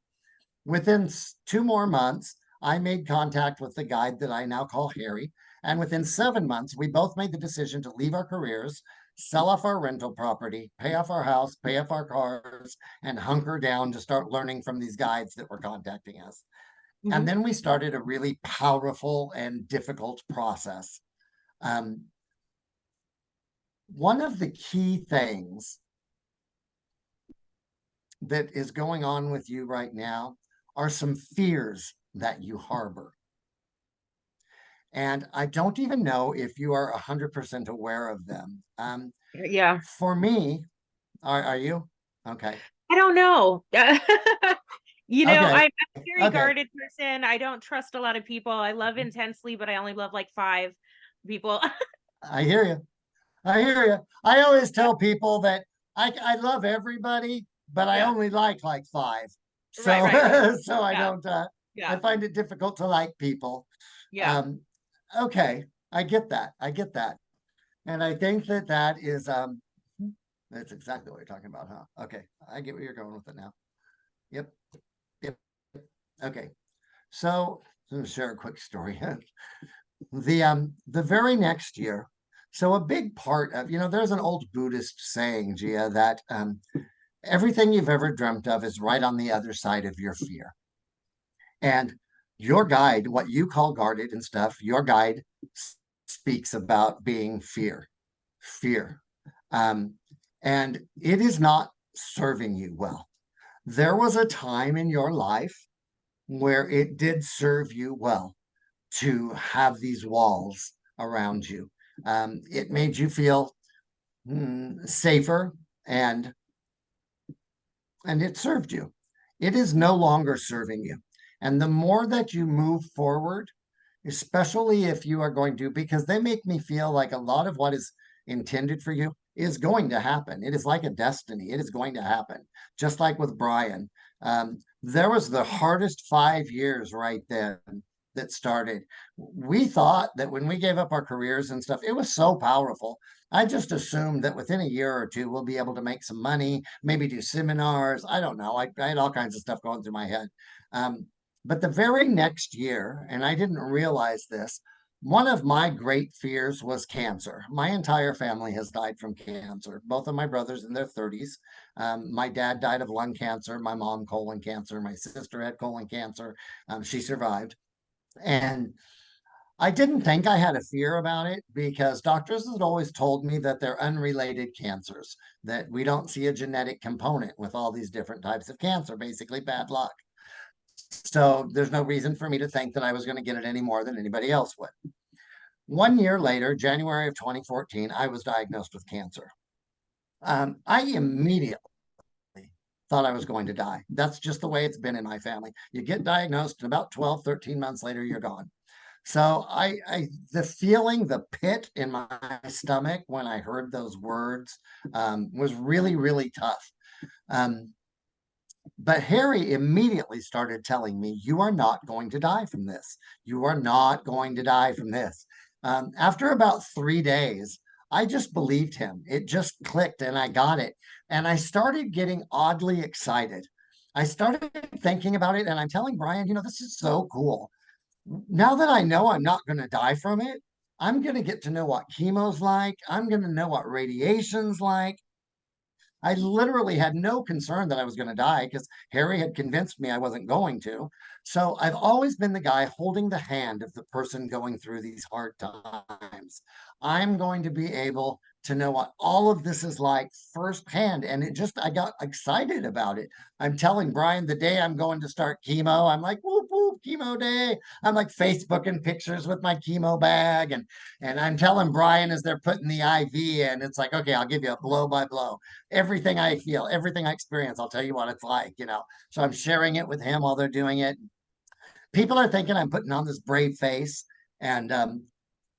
Within 2 more months, I made contact with the guide that I now call Harry. And within 7 months, we both made the decision to leave our careers, sell off our rental property, pay off our house, pay off our cars, and hunker down to start learning from these guides that were contacting us. And Mhm. then we started a really powerful and difficult process. Um, one of the key things that is going on with you right now are some fears that you harbor. And I don't even know if you are 100% aware of them. Yeah. For me, are you? Okay. I don't know. Okay. I'm a very Okay. guarded person. I don't trust a lot of people. I love intensely, but I only love like five people. I hear you. I hear you. I always tell people that I love everybody, but I Yeah. only like five. Right, So right, right. so I Yeah. don't I Yeah. find it difficult to like people. Yeah. Um, okay, I get that. I get that. And I think that that is that's exactly what you're talking about, huh? Okay, I get where you're going with it now. Yep. Yep. Okay. So I'm gonna share a quick story. The very next year, so a big part of, there's an old Buddhist saying, Gia, that everything you've ever dreamt of is right on the other side of your fear. And your guide, what you call guarded and stuff, your guide speaks about being fear. fear. And it is not serving you well. There was a time in your life where it did serve you well to have these walls around you. It made you feel safer, and it served you. It is no longer serving you. And the more that you move forward, especially if you are going to, because they make me feel like a lot of what is intended for you is going to happen. It is like a destiny. It is going to happen. Just like with Brian. There was the hardest 5 years right then that started. We thought that when we gave up our careers and stuff, it was so powerful. I just assumed that within a year or two, we'll be able to make some money, maybe do seminars. I don't know. I had all kinds of stuff going through my head. But the very next year, and I didn't realize this, one of my great fears was cancer. My entire family has died from cancer. Both of my brothers in their 30s. My dad died of lung cancer, my mom colon cancer, my sister had colon cancer. She survived. And I didn't think I had a fear about it because doctors had always told me that they're unrelated cancers, that we don't see a genetic component with all these different types of cancer, basically bad luck. So there's no reason for me to think that I was going to get it any more than anybody else would. 1 year later, January of 2014, I was diagnosed with cancer. I immediately thought I was going to die. That's just the way it's been in my family. You get diagnosed, and about 12, 13 months later, you're gone. So the feeling, the pit in my stomach when I heard those words was really, really tough. But Harry immediately started telling me, you are not going to die from this. You are not going to die from this. After about 3 days, I just believed him. It just clicked and I got it. And I started getting oddly excited. I started thinking about it and I'm telling Brian, this is so cool. Now that I know I'm not going to die from it, I'm going to get to know what chemo's like. I'm going to know what radiation's like. I literally had no concern that I was going to die because Harry had convinced me I wasn't going to. So I've always been the guy holding the hand of the person going through these hard times. I'm going to be able to know what all of this is like firsthand. And I got excited about it. I'm telling Brian the day I'm going to start chemo, I'm like, whoop, whoop, chemo day. I'm like Facebooking pictures with my chemo bag. And I'm telling Brian as they're putting the IV in, it's like, okay, I'll give you a blow by blow. Everything I feel, everything I experience, I'll tell you what it's like. So I'm sharing it with him while they're doing it. People are thinking I'm putting on this brave face. And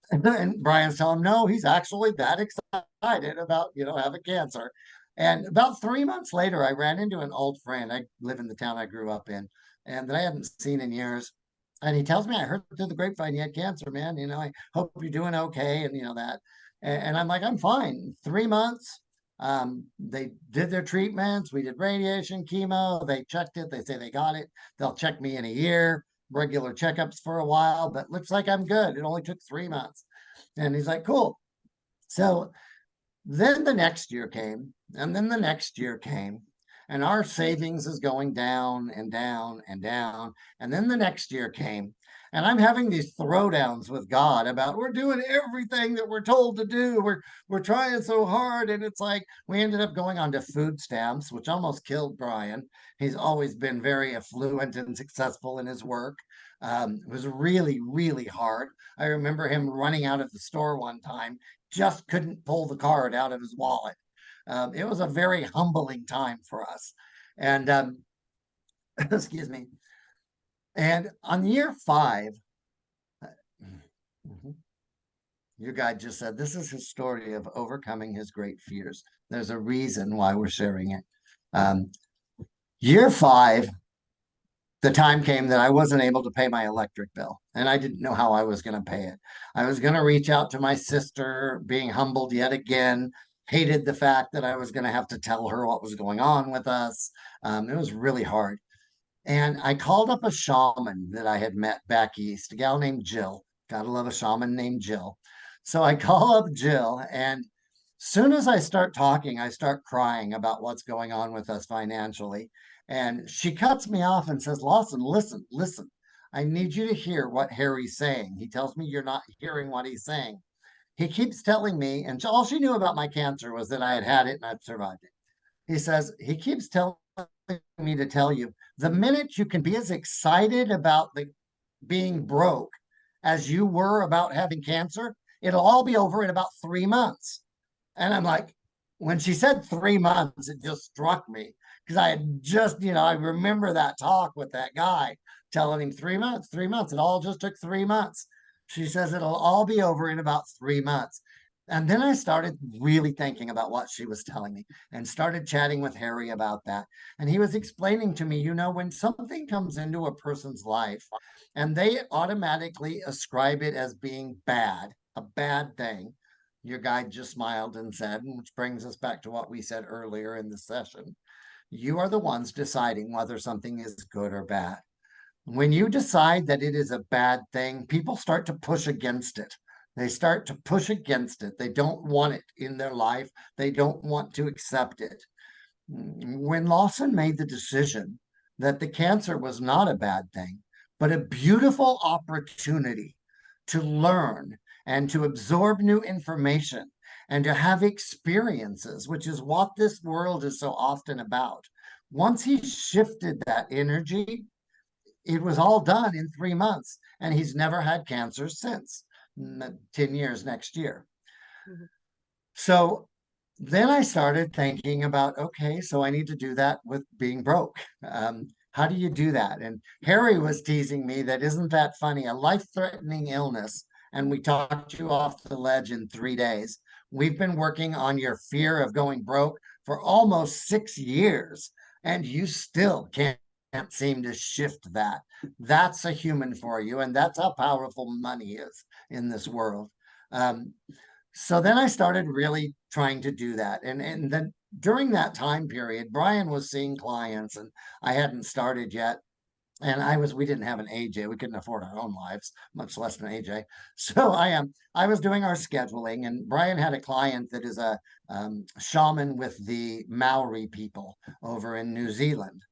and Brian's telling him, no, he's actually that excited about, having cancer. And about 3 months later, I ran into an old friend. I live in the town I grew up in and that I hadn't seen in years. And he tells me, I heard through the grapevine you had cancer, man. I hope you're doing okay. And that. And I'm like, I'm fine. 3 months. They did their treatments. We did radiation, chemo. They checked it. They say they got it. They'll check me in a year, regular checkups for a while, but looks like I'm good. It only took 3 months. And he's like, cool. So then the next year came, and then the next year came, and our savings is going down and down and down. And then the next year came, and I'm having these throwdowns with God about we're doing everything that we're told to do. We're trying so hard, and it's like we ended up going on to food stamps, which almost killed Brian. He's always been very affluent and successful in his work. It was really, really hard. I remember him running out of the store one time, just couldn't pull the card out of his wallet. It was a very humbling time for us. And excuse me. And on year 5, your guy just said, this is his story of overcoming his great fears. There's a reason why we're sharing it. Year 5, the time came that I wasn't able to pay my electric bill, and I didn't know how I was going to pay it. I was going to reach out to my sister, being humbled yet again, hated the fact that I was going to have to tell her what was going on with us. It was really hard. And I called up a shaman that I had met back east, a gal named Jill. Gotta love a shaman named Jill. So I call up Jill, and soon as I start talking, I start crying about what's going on with us financially. And she cuts me off and says, Lawson, listen, listen. I need you to hear what Harry's saying. He tells me you're not hearing what he's saying. he keeps telling me, and all she knew about my cancer was that I had had it and I'd survived it. He says, he keeps telling me to tell you, the minute you can be as excited about the being broke as you were about having cancer, it'll all be over in about 3 months. And I'm like, when she said 3 months, it just struck me because I had just, I remember that talk with that guy telling him 3 months, 3 months. It all just took 3 months. She says it'll all be over in about 3 months. And then I started really thinking about what she was telling me and started chatting with Harry about that. And he was explaining to me, when something comes into a person's life and they automatically ascribe it as being bad, a bad thing, your guide just smiled and said, which brings us back to what we said earlier in the session, you are the ones deciding whether something is good or bad. When you decide that it is a bad thing, people start to push against it. They start to push against it. They don't want it in their life. They don't want to accept it. When Lawson made the decision that the cancer was not a bad thing, but a beautiful opportunity to learn and to absorb new information and to have experiences, which is what this world is so often about. Once he shifted that energy, it was all done in 3 months, and he's never had cancer since. 10 years next year. Mhm. So then I started thinking about, okay, so I need to do that with being broke. How do you do that? And Harry was teasing me that, isn't that funny? A life-threatening illness, and we talked you off the ledge in 3 days. We've been working on your fear of going broke for almost 6 years, and you still can't seem to shift that. That's a human for you, and that's how powerful money is in this world. So then I started really trying to do that. And then during that time period, Brian was seeing clients and I hadn't started yet. And we didn't have an AJ. We couldn't afford our own lives, much less an AJ. So I was doing our scheduling, and Brian had a client that is a shaman with the Maori people over in New Zealand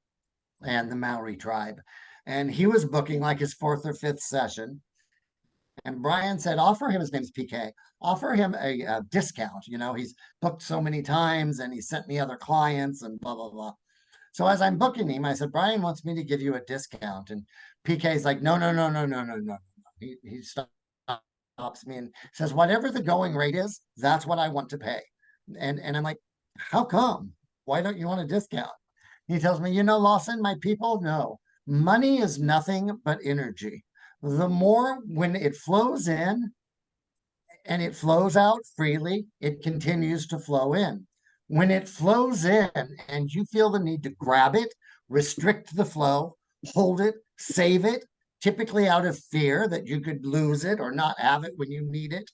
and the Maori tribe. And he was booking like his fourth or fifth session. And Brian said, offer him, his name's PK, offer him a discount. He's booked so many times and he sent me other clients and blah, blah, blah. So as I'm booking him, I said, Brian wants me to give you a discount. And PK's like, no, no, no, no, no, no, no. He stops me and says, whatever the going rate is, that's what I want to pay. And I'm like, how come? Why don't you want a discount? He tells me, Lawson, my people know money is nothing but energy. The more when it flows in and it flows out freely, it continues to flow in. When it flows in and you feel the need to grab it, restrict the flow, hold it, save it, typically out of fear that you could lose it or not have it when you need it.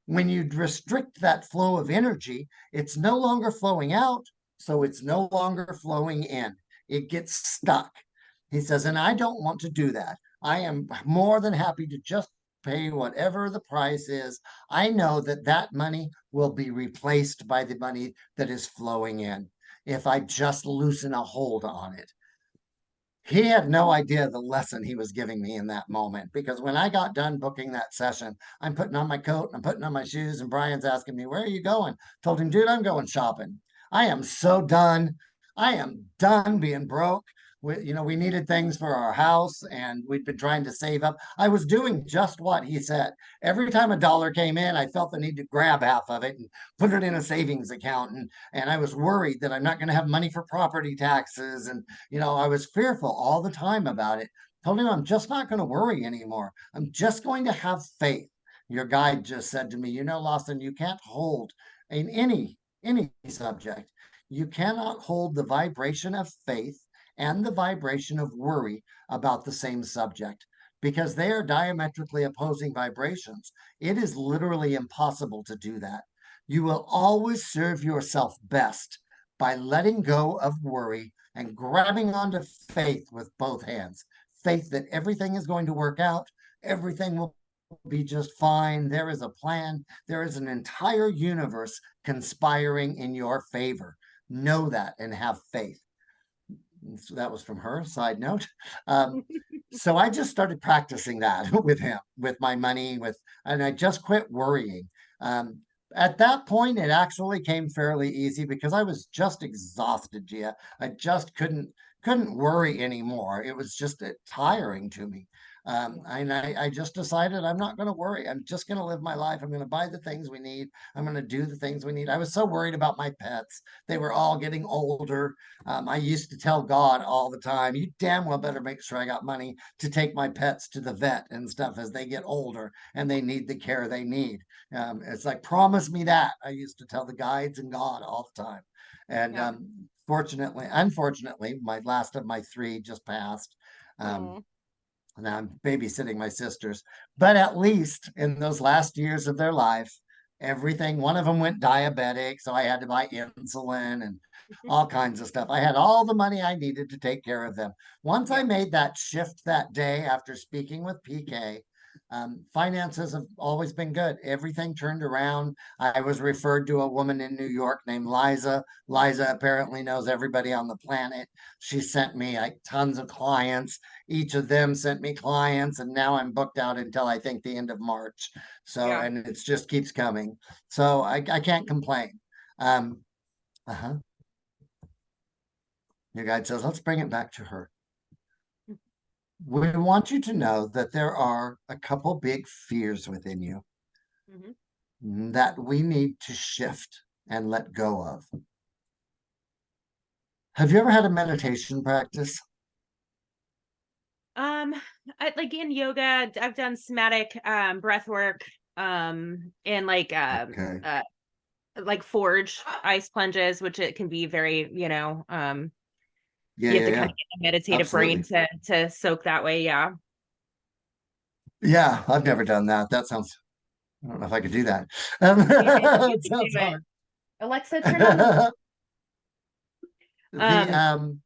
When you restrict that flow of energy, it's no longer flowing out, so it's no longer flowing in. It gets stuck. He says, and I don't want to do that. I am more than happy to just pay whatever the price is. I know that that money will be replaced by the money that is flowing in if I just loosen a hold on it. He had no idea the lesson he was giving me in that moment, because when I got done booking that session, I'm putting on my coat, I'm putting on my shoes, and Brian's asking me, where are you going? Told him, dude, I'm going shopping. I am so done. I am done being broke. We needed things for our house and we'd been trying to save up. I was doing just what he said. Every time a dollar came in, I felt the need to grab half of it and put it in a savings account. And I was worried that I'm not going to have money for property taxes. And, I was fearful all the time about it. Told him I'm just not going to worry anymore. I'm just going to have faith. Your guide just said to me, Lawson, you can't hold in any subject. You cannot hold the vibration of faith and the vibration of worry about the same subject, because they are diametrically opposing vibrations. It is literally impossible to do that. You will always serve yourself best by letting go of worry and grabbing onto faith with both hands. Faith that everything is going to work out, everything will be just fine. There is a plan. There is an entire universe conspiring in your favor. Know that and have faith. So that was from her, side note. So I just started practicing that with him, with my money, and I just quit worrying. At that point, it actually came fairly easy because I was just exhausted, Gia. I just couldn't worry anymore. It was just tiring to me. And I just decided I'm not going to worry. I'm just going to live my life. I'm going to buy the things we need. I'm going to do the things we need. I was so worried about my pets. They were all getting older. I used to tell God all the time, you damn well better make sure I got money to take my pets to the vet and stuff as they get older and they need the care they need. It's like, promise me that. I used to tell the guides and God all the time. And Yeah. unfortunately, my last of my three just passed. Aw. And I'm babysitting my sisters. But at least in those last years of their life, everything, one of them went diabetic. So I had to buy insulin and all kinds of stuff. I had all the money I needed to take care of them. Once I Yeah. made that shift that day after speaking with PK, finances have always been good. Everything turned around. I was referred to a woman in New York named Liza. Liza apparently knows everybody on the planet. She sent me like tons of clients. Each of them sent me clients, and now I'm booked out until I think the end of March. So, Yeah. and it just keeps coming. So I can't complain. Uh-huh. Your guide says, let's bring it back to her. We want you to know that there are a couple big fears within you that we need to shift and let go of. Have you ever had a meditation practice? Um, like in yoga, I've done somatic breath work, and Okay. like forge ice plunges, which it can be very, Yeah, you have yeah, to kind yeah. of get a meditative brain Absolutely. to soak that way. Yeah. Yeah, I've never done that. That sounds, I don't know if I could do that. You It can do sounds it. hard. Alexa, turn on the The um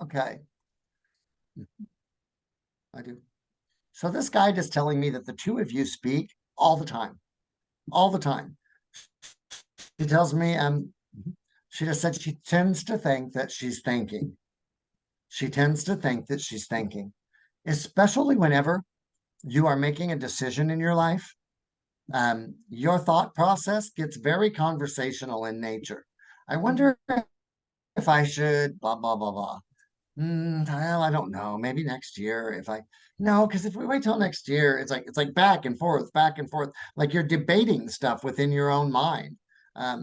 okay, I do. So this guide is telling me that the two of you speak all the time, all the time. She tells me, she just said she tends to think that she's thinking. She tends to think that she's thinking, especially whenever you are making a decision in your life. Your thought process gets very conversational in nature. I wonder if I should blah blah blah blah. Well, I don't know. Maybe next year if I no, because if we wait till next year, it's like back and forth, like you're debating stuff within your own mind.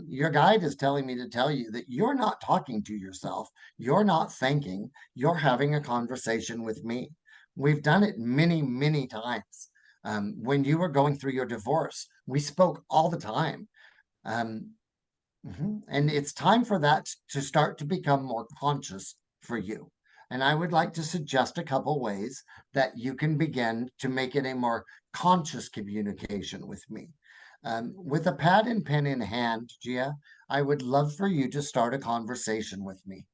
Your guide is telling me to tell you that you're not talking to yourself, you're not thinking, you're having a conversation with me. We've done it many, many times. When you were going through your divorce, we spoke all the time. Um, and it's time for that to start to become more conscious for you. And I would like to suggest a couple ways that you can begin to make it a more conscious communication with me. With a pad and pen in hand, Gia, I would love for you to start a conversation with me.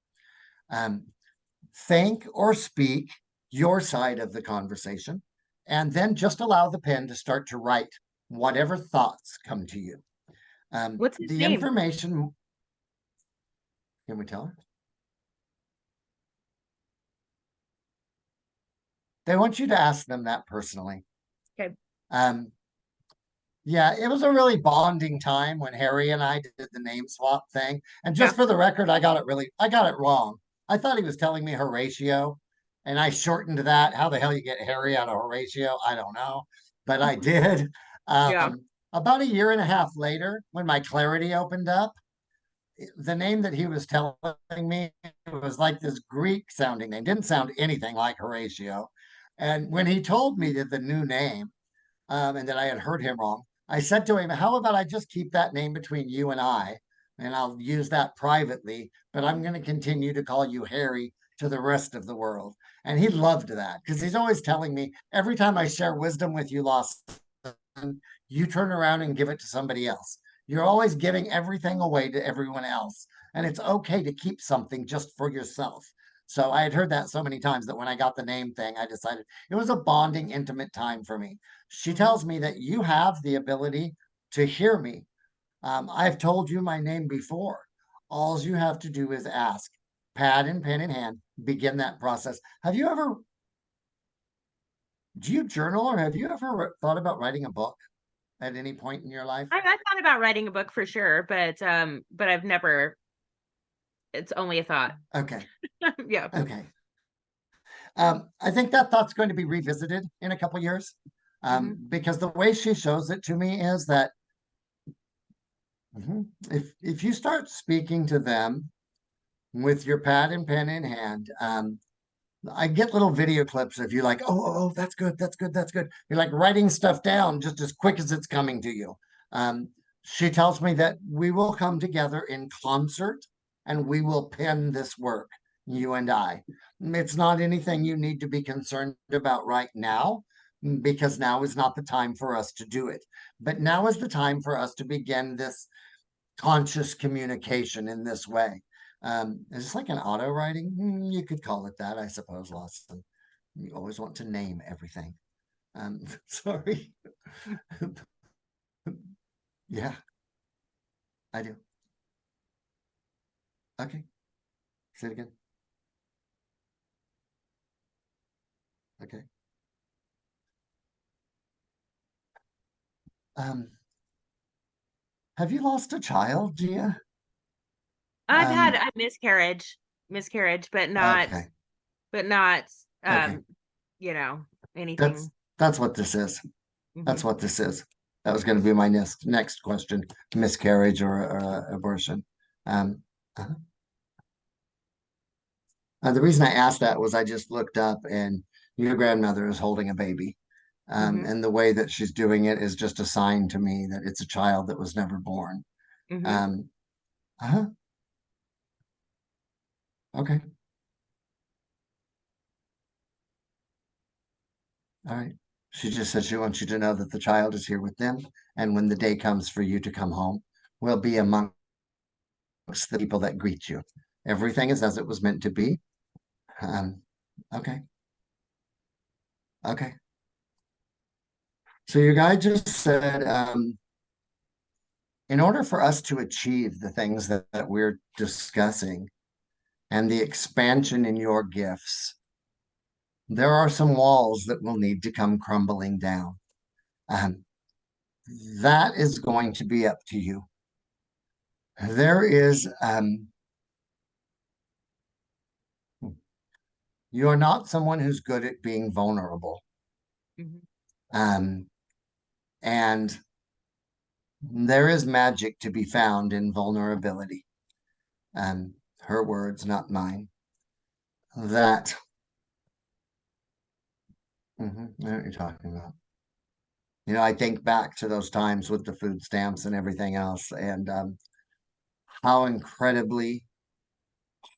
Um, think or speak your side of the conversation, and then just allow the pen to start to write whatever thoughts come to you. what's his The name? information, can we tell her? They want you to ask them that personally. Okay. Um, yeah, it was a really bonding time when Harry and I did the name swap thing. And Yeah. just for the record, I got it wrong. I thought he was telling me Horatio, and I shortened that. How the hell you get Harry out of Horatio? I don't know, but I did. Yeah. About a year and a half later, when my clarity opened up, the name that he was telling me was like this Greek sounding name, didn't sound anything like Horatio. And when he told me that the new name, and that I had heard him wrong, I said to him, how about I just keep that name between you and I'll use that privately, but I'm going to continue to call you Harry to the rest of the world. And he loved that because he's always telling me every time I share wisdom with you, Lawson, you turn around and give it to somebody else. You're always giving everything away to everyone else. And it's okay to keep something just for yourself. So I had heard that so many times that when I got the name thing, I decided it was a bonding, intimate time for me. She tells me that you have the ability to hear me. I've told you my name before. All you have to do is ask. Pad and pen in hand, begin that process. Have you ever Do you journal, or have you ever thought about writing a book at any point in your life? I thought about writing a book for sure, but I've never. It's only a thought. Okay. Yeah. Okay. I think that thought's going to be revisited in a couple years. Because the way she shows it to me is that if you start speaking to them with your pad and pen in hand, I get little video clips of you like, oh, that's good, that's good, that's good. You're like writing stuff down just as quick as it's coming to you. She tells me that we will come together in concert and we will pen this work, you and I. It's not anything you need to be concerned about right now, because now is not the time for us to do it. But now is the time for us to begin this conscious communication in this way. Is this like an auto writing? You could call it that, I suppose, Lawson. You always want to name everything. Sorry. Yeah, I do. Okay. Say it again. Okay. Have you lost a child, Gia? I've had Um, a miscarriage, but okay. not Okay. you know, That's anything. that's what this is. That's Mhm. what this is. That was going to be my next question: miscarriage or abortion. Um, uh-huh. The reason I asked that was I just looked up and your grandmother is holding a baby. Mhm. And the way that she's doing it is just a sign to me that it's a child that was never born. Mhm. Um, uh-huh. Okay. All right. She just said she wants you to know that the child is here with them. And when the day comes for you to come home, we'll be amongst the people that greet you. Everything is as it was meant to be. Um, okay. Okay. So your guy just said, in order for us to achieve the things that we're discussing and the expansion in your gifts, there are some walls that will need to come crumbling down. Um, that is going to be up to you. There is, you are not someone who's good at being vulnerable. Mhm. Um, and there is magic to be found in vulnerability. Her words, not mine. That, I know what you're talking about. I think back to those times with the food stamps and everything else, and how incredibly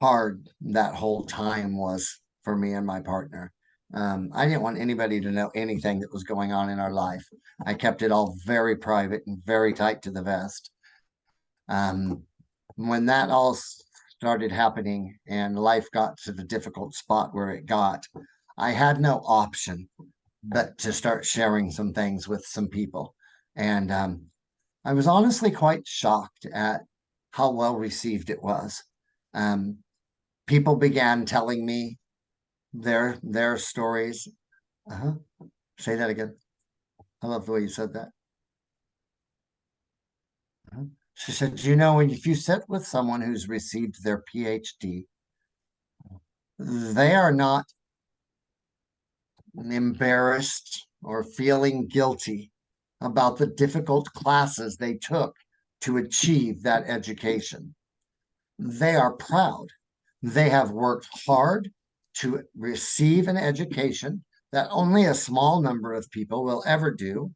hard that whole time was for me and my partner. I didn't want anybody to know anything that was going on in our life. I kept it all very private and very tight to the vest. Um, when that all started happening and life got to the difficult spot where it got, I had no option but to start sharing some things with some people. And I was honestly quite shocked at how well received it was. Um, People began telling me their stories. Uh-huh. Say that again. I love the way you said that. Uh-huh. She said, if you sit with someone who's received their PhD, they are not embarrassed or feeling guilty about the difficult classes they took to achieve that education. They are proud. They have worked hard to receive an education that only a small number of people will ever do.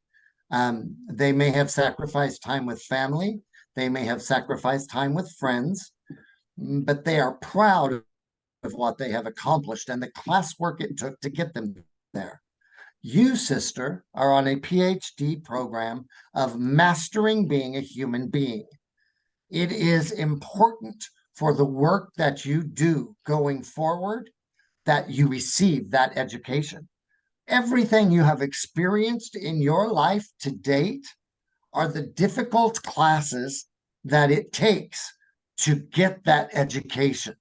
They may have sacrificed time with family, they may have sacrificed time with friends, but they are proud of what they have accomplished and the classwork it took to get them there. You, sister, are on a PhD program of mastering being a human being. It is important for the work that you do going forward that you receive that education. Everything you have experienced in your life to date are the difficult classes that it takes to get that education.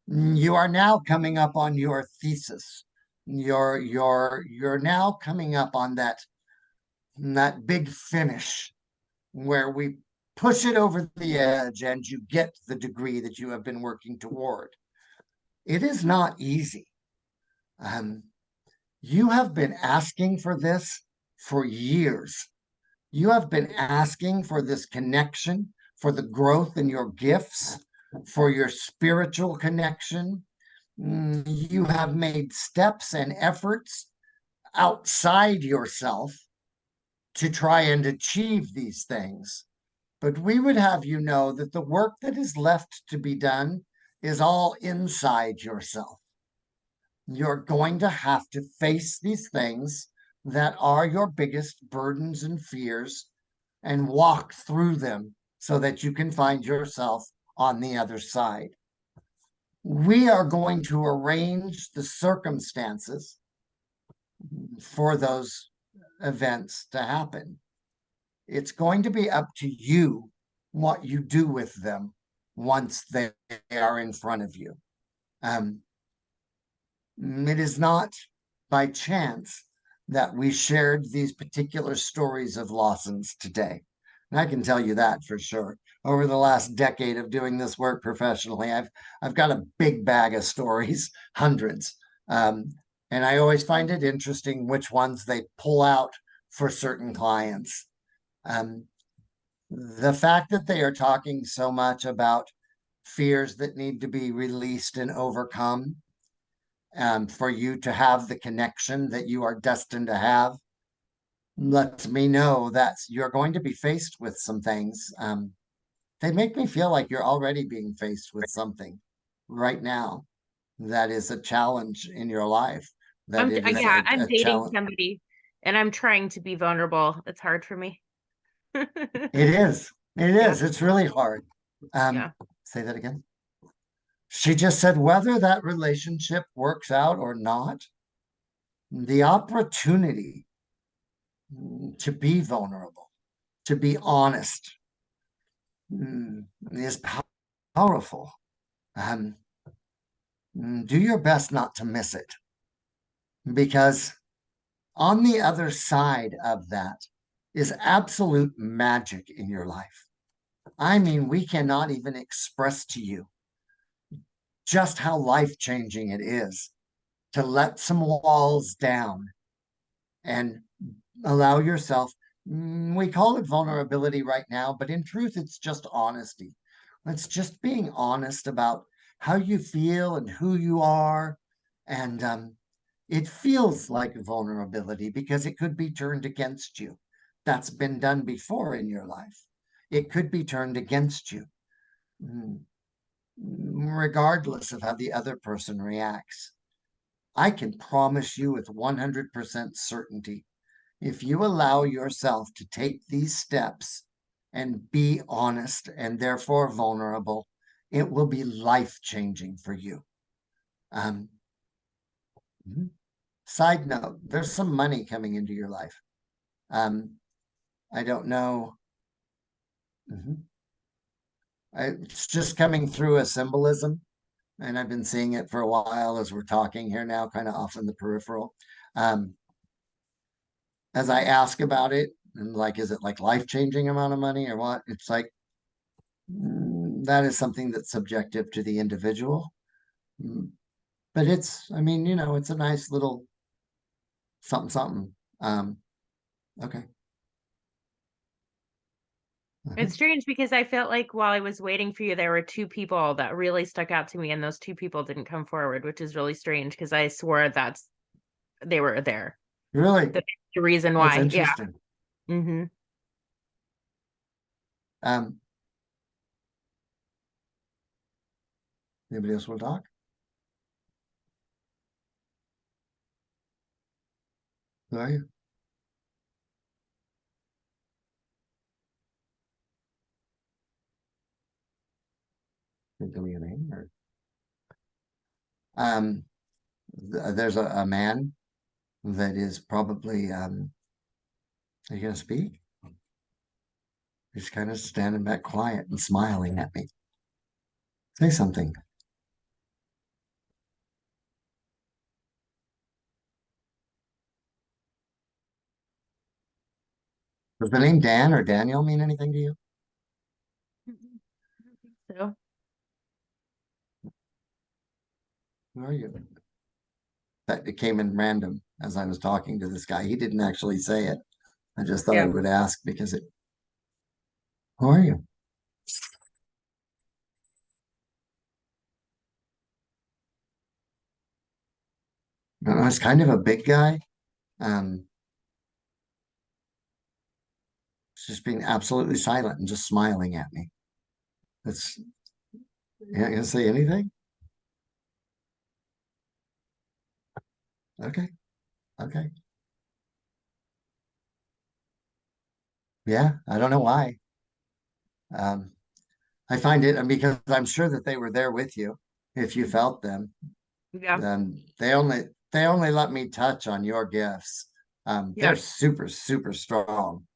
You are now coming up on your thesis. You're now coming up on that big finish where we push it over the edge and you get the degree that you have been working toward. It is not easy. Um, you have been asking for this for years. You have been asking for this connection, for the growth in your gifts, for your spiritual connection. You have made steps and efforts outside yourself to try and achieve these things. But we would have you know that the work that is left to be done is all inside yourself. You're going to have to face these things that are your biggest burdens and fears and walk through them so that you can find yourself on the other side. We are going to arrange the circumstances for those events to happen. It's going to be up to you what you do with them once they are in front of you. It is not by chance that we shared these particular stories of Lawson's today. And I can tell you that for sure. Over the last decade of doing this work professionally, I've got a big bag of stories, hundreds. And I always find it interesting which ones they pull out for certain clients. The fact that they are talking so much about fears that need to be released and overcome, for you to have the connection that you are destined to have, lets me know that you're going to be faced with some things. They make me feel like you're already being faced with something right now that is a challenge in your life. That it is yeah, I'm a dating challenge. somebody and I'm trying to be vulnerable. It's hard for me. It is. It is. It's really hard. Yeah. Say that again. She just said whether that relationship works out or not, the opportunity to be vulnerable, to be honest, is powerful. Um, do your best not to miss it, because on the other side of that is absolute magic in your life. I mean, we cannot even express to you just how life-changing it is to let some walls down and allow yourself. We call it vulnerability right now, but in truth, it's just honesty. It's just being honest about how you feel and who you are. And it feels like vulnerability because it could be turned against you. That's been done before in your life. It could be turned against you, regardless of how the other person reacts. I can promise you with 100% certainty, if you allow yourself to take these steps and be honest and therefore vulnerable, it will be life-changing for you. Side note, there's some money coming into your life. I don't know. It's just coming through a symbolism, and I've been seeing it for a while as we're talking here now, kind of off in the peripheral. As I ask about it, and like, is it like life-changing amount of money or what? It's like, that is something that's subjective to the individual. But it's, I mean, it's a nice little something, something. Okay. It's strange because I felt like while I was waiting for you, there were two people that really stuck out to me, and those two people didn't come forward, which is really strange because I swore they were there. Really? That's the reason That's why. Yeah. interesting. Mm-hmm. Anybody else want to talk? Who are you? Can you tell me your name? Or there's a man that is probably are you gonna speak? He's kind of standing back quiet and smiling at me. Say something. Does the name Dan or Daniel mean anything to you? Mm-mm, I don't think so. Who are you? That it came in random as I was talking to this guy. He didn't actually say it. I just thought I Yeah. would ask because it. Who are you? I don't know, he's kind of a big guy. Um, he's just being absolutely silent and just smiling at me. That's You're not gonna say anything? Okay, okay. Yeah, I don't know why. Um, I find it because I'm sure that they were there with you. If you felt them, Yeah. they only let me touch on your gifts. Yeah. They're super, super strong.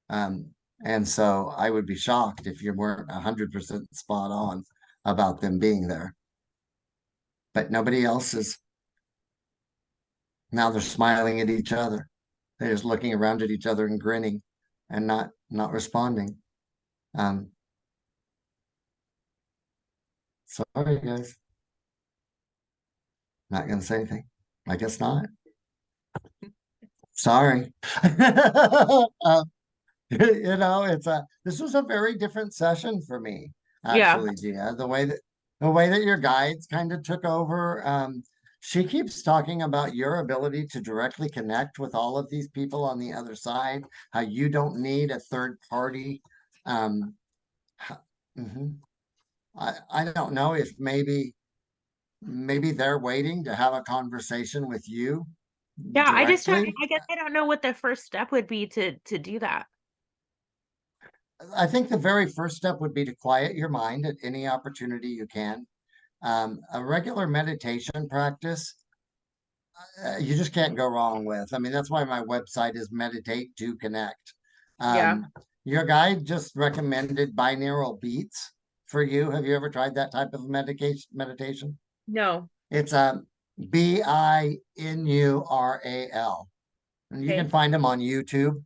Um, and so I would be shocked if you weren't 100% spot on about them being there. But nobody else is. Now they're smiling at each other. They're just looking around at each other and grinning and not responding. Um, sorry guys, not gonna say anything. I guess not. Sorry. This was a very different session for me, Yeah. actually, Gia. The way that your guides kind of took over. She keeps talking about your ability to directly connect with all of these people on the other side, how you don't need a third party. Um, ho- mhm. I don't know if maybe they're waiting to have a conversation with you Yeah. directly. I guess I don't know what the first step would be to do that. I think the very first step would be to quiet your mind at any opportunity you can. A regular meditation practice, you just can't go wrong with. I mean, that's why my website is Meditate to Connect. Yeah. Your guide just recommended binaural beats for you. Have you ever tried that type of meditation? No. It's Binural, and you can Okay. find them on YouTube.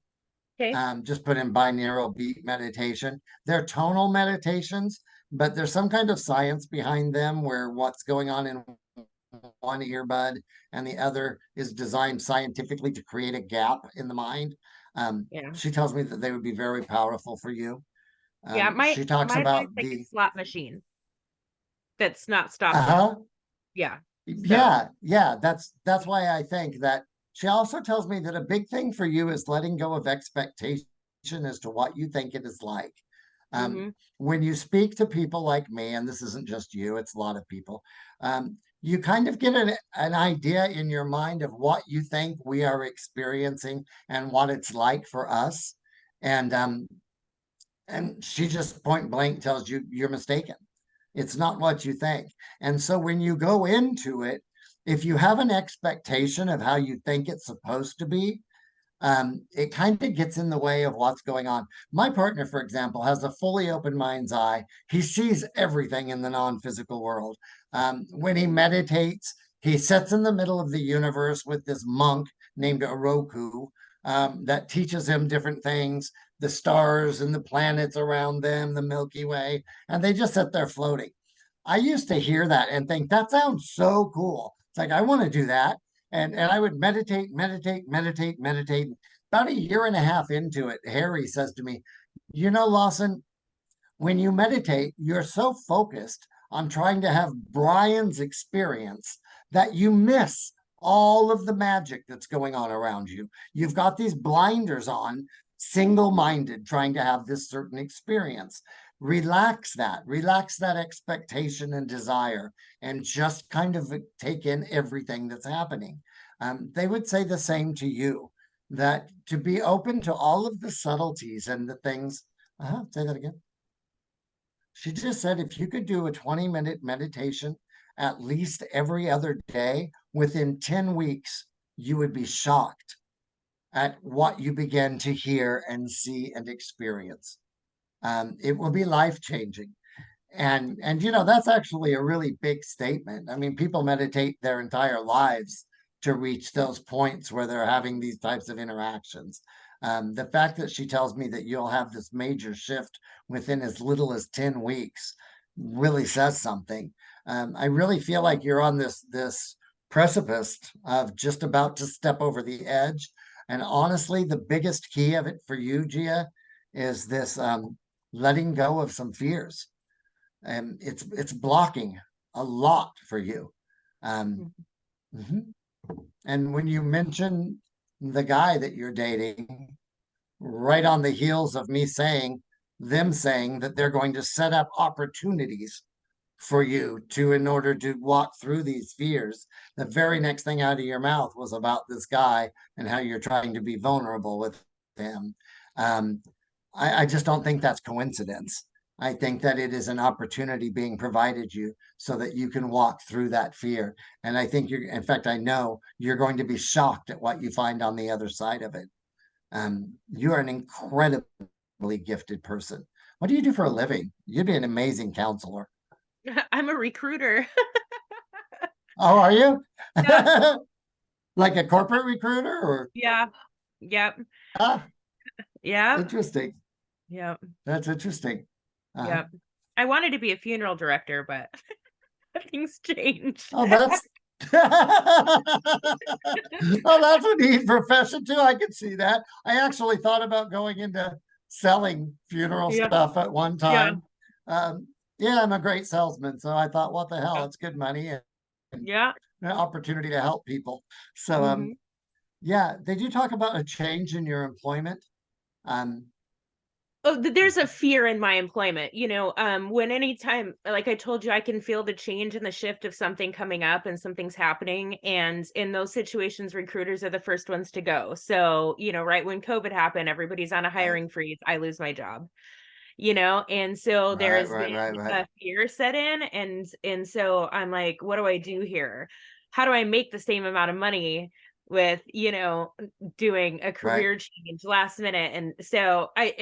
Okay. Just put in binaural beat meditation. They're tonal meditations, but there's some kind of science behind them where what's going on in one earbud and the other is designed scientifically to create a gap in the mind. Yeah. She tells me that they would be very powerful for you. Yeah. She talks My about mind's like a the slot machine that's not stopping. uh-huh. Yeah. So Yeah, that's why I think that she also tells me that a big thing for you is letting go of expectation as to what you think it is like. Um, hmm when you speak to people like me, and this isn't just you, it's a lot of people, you kind of get an idea in your mind of what you think we are experiencing and what it's like for us. And she just point blank tells you you're mistaken. It's not what you think. And so when you go into it, if you have an expectation of how you think it's supposed to be, it kind of gets in the way of what's going on. My partner, for example, has a fully open mind's eye. He sees everything in the non physical world. When he meditates, he sits in the middle of the universe with this monk named Oroku that teaches him different things, the stars and the planets around them, the Milky Way, and they just sit there floating. I used to hear that and think that sounds so cool. It's like I want to do that. And I would meditate, meditate, meditate, meditate. About a year and a half into it, Harry says to me, Lawson, when you meditate, you're so focused on trying to have Brian's experience that you miss all of the magic that's going on around you. You've got these blinders on, single minded, trying to have this certain experience. Relax that expectation and desire, and just kind of take in everything that's happening. They would say the same to you, that to be open to all of the subtleties and the things. Say that again. She just said if you could do a 20-minute meditation at least every other day, within 10 weeks, you would be shocked at what you begin to hear and see and experience. It will be life changing. And that's actually a really big statement. I mean, people meditate their entire lives to reach those points where they're having these types of interactions. The fact that she tells me that you'll have this major shift within as little as 10 weeks really says something. I really feel like you're on this precipice of just about to step over the edge. And honestly, the biggest key of it for you, Gia, is this letting go of some fears. And it's blocking a lot for you. Um, mhm. And when you mention the guy that you're dating, right on the heels of me saying, them saying that they're going to set up opportunities for you to, in order to walk through these fears, the very next thing out of your mouth was about this guy and how you're trying to be vulnerable with him. Um, I just don't think that's coincidence. I think that it is an opportunity being provided you so that you can walk through that fear. And I think in fact, I know you're going to be shocked at what you find on the other side of it. You are an incredibly gifted person. What do you do for a living? You'd be an amazing counselor. I'm a recruiter. Oh, are you? Yeah. Like a corporate recruiter or? Yeah. Yep. Ah, Yep. interesting. Yep. That's interesting. Yep. I wanted to be a funeral director, but things changed. Oh, that's oh, that's a neat profession too. I can see that. I actually thought about going into selling funeral Yeah. stuff at one Yeah. time. Yeah, I'm a great salesman, so I thought, what the hell? Yeah. It's good money and Yeah. an opportunity to help people. So, Mhm. yeah. Did you talk about a change in your employment? Um, Oh, there's a fear in my employment, when anytime, like I told you, I can feel the change and the shift of something coming up and something's happening. And in those situations, recruiters are the first ones to go. So, right when COVID happened, everybody's on a right, hiring freeze. I lose my job, and so right, there's right, been right, right, a fear set in. And so I'm like, what do I do here? How do I make the same amount of money with, doing a right, career change last minute? And so I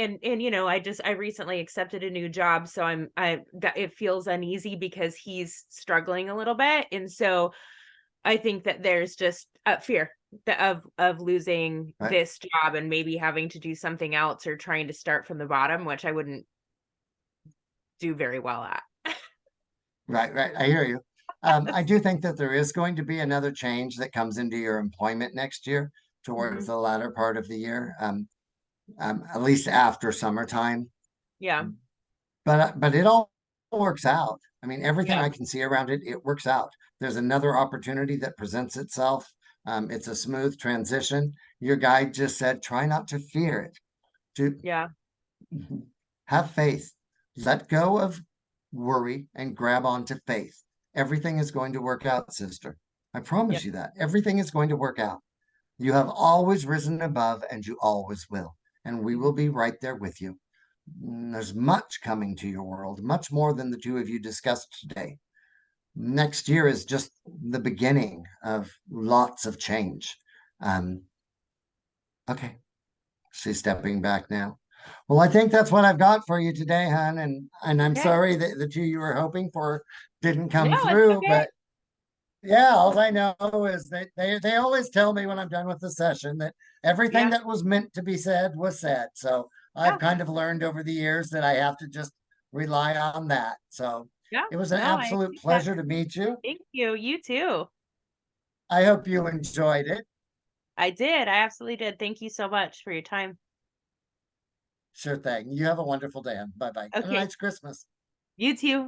recently accepted a new job, so it feels uneasy because he's struggling a little bit. And so I think that there's just a fear of losing right, this job and maybe having to do something else or trying to start from the bottom, which I wouldn't do very well at. right, right. I hear you. I do think that there is going to be another change that comes into your employment next year towards Mhm. the latter part of the year, at least after summertime. Yeah. But it all works out. I mean, everything Yeah. I can see around it, it works out. There's another opportunity that presents itself. It's a smooth transition. Your guide just said, try not to fear it. To Yeah. have faith. Let go of worry and grab onto faith. Everything is going to work out, sister. I Yep. promise you that. Everything is going to work out. You have always risen above and you always will. And we will be right there with you. There's much coming to your world, much more than the two of you discussed today. Next year is just the beginning of lots of change. Um, okay, she's stepping back now. Well, I think that's what I've got for you today, hon. And I'm Okay. sorry that the two you were hoping for didn't No, come it's through, okay. but yeah, all I know is that they always tell me when I'm done with the session that everything Yeah. that was meant to be said was said. So I've Yeah. kind of learned over the years that I have to just rely on that. So Yeah. it was an No, I absolute appreciate that. pleasure to meet you. Thank you. You too. I hope you enjoyed it. I did. I absolutely did. Thank you so much for your time. Sure thing. You have a wonderful day. Bye bye. And a Okay. nice Christmas. You too.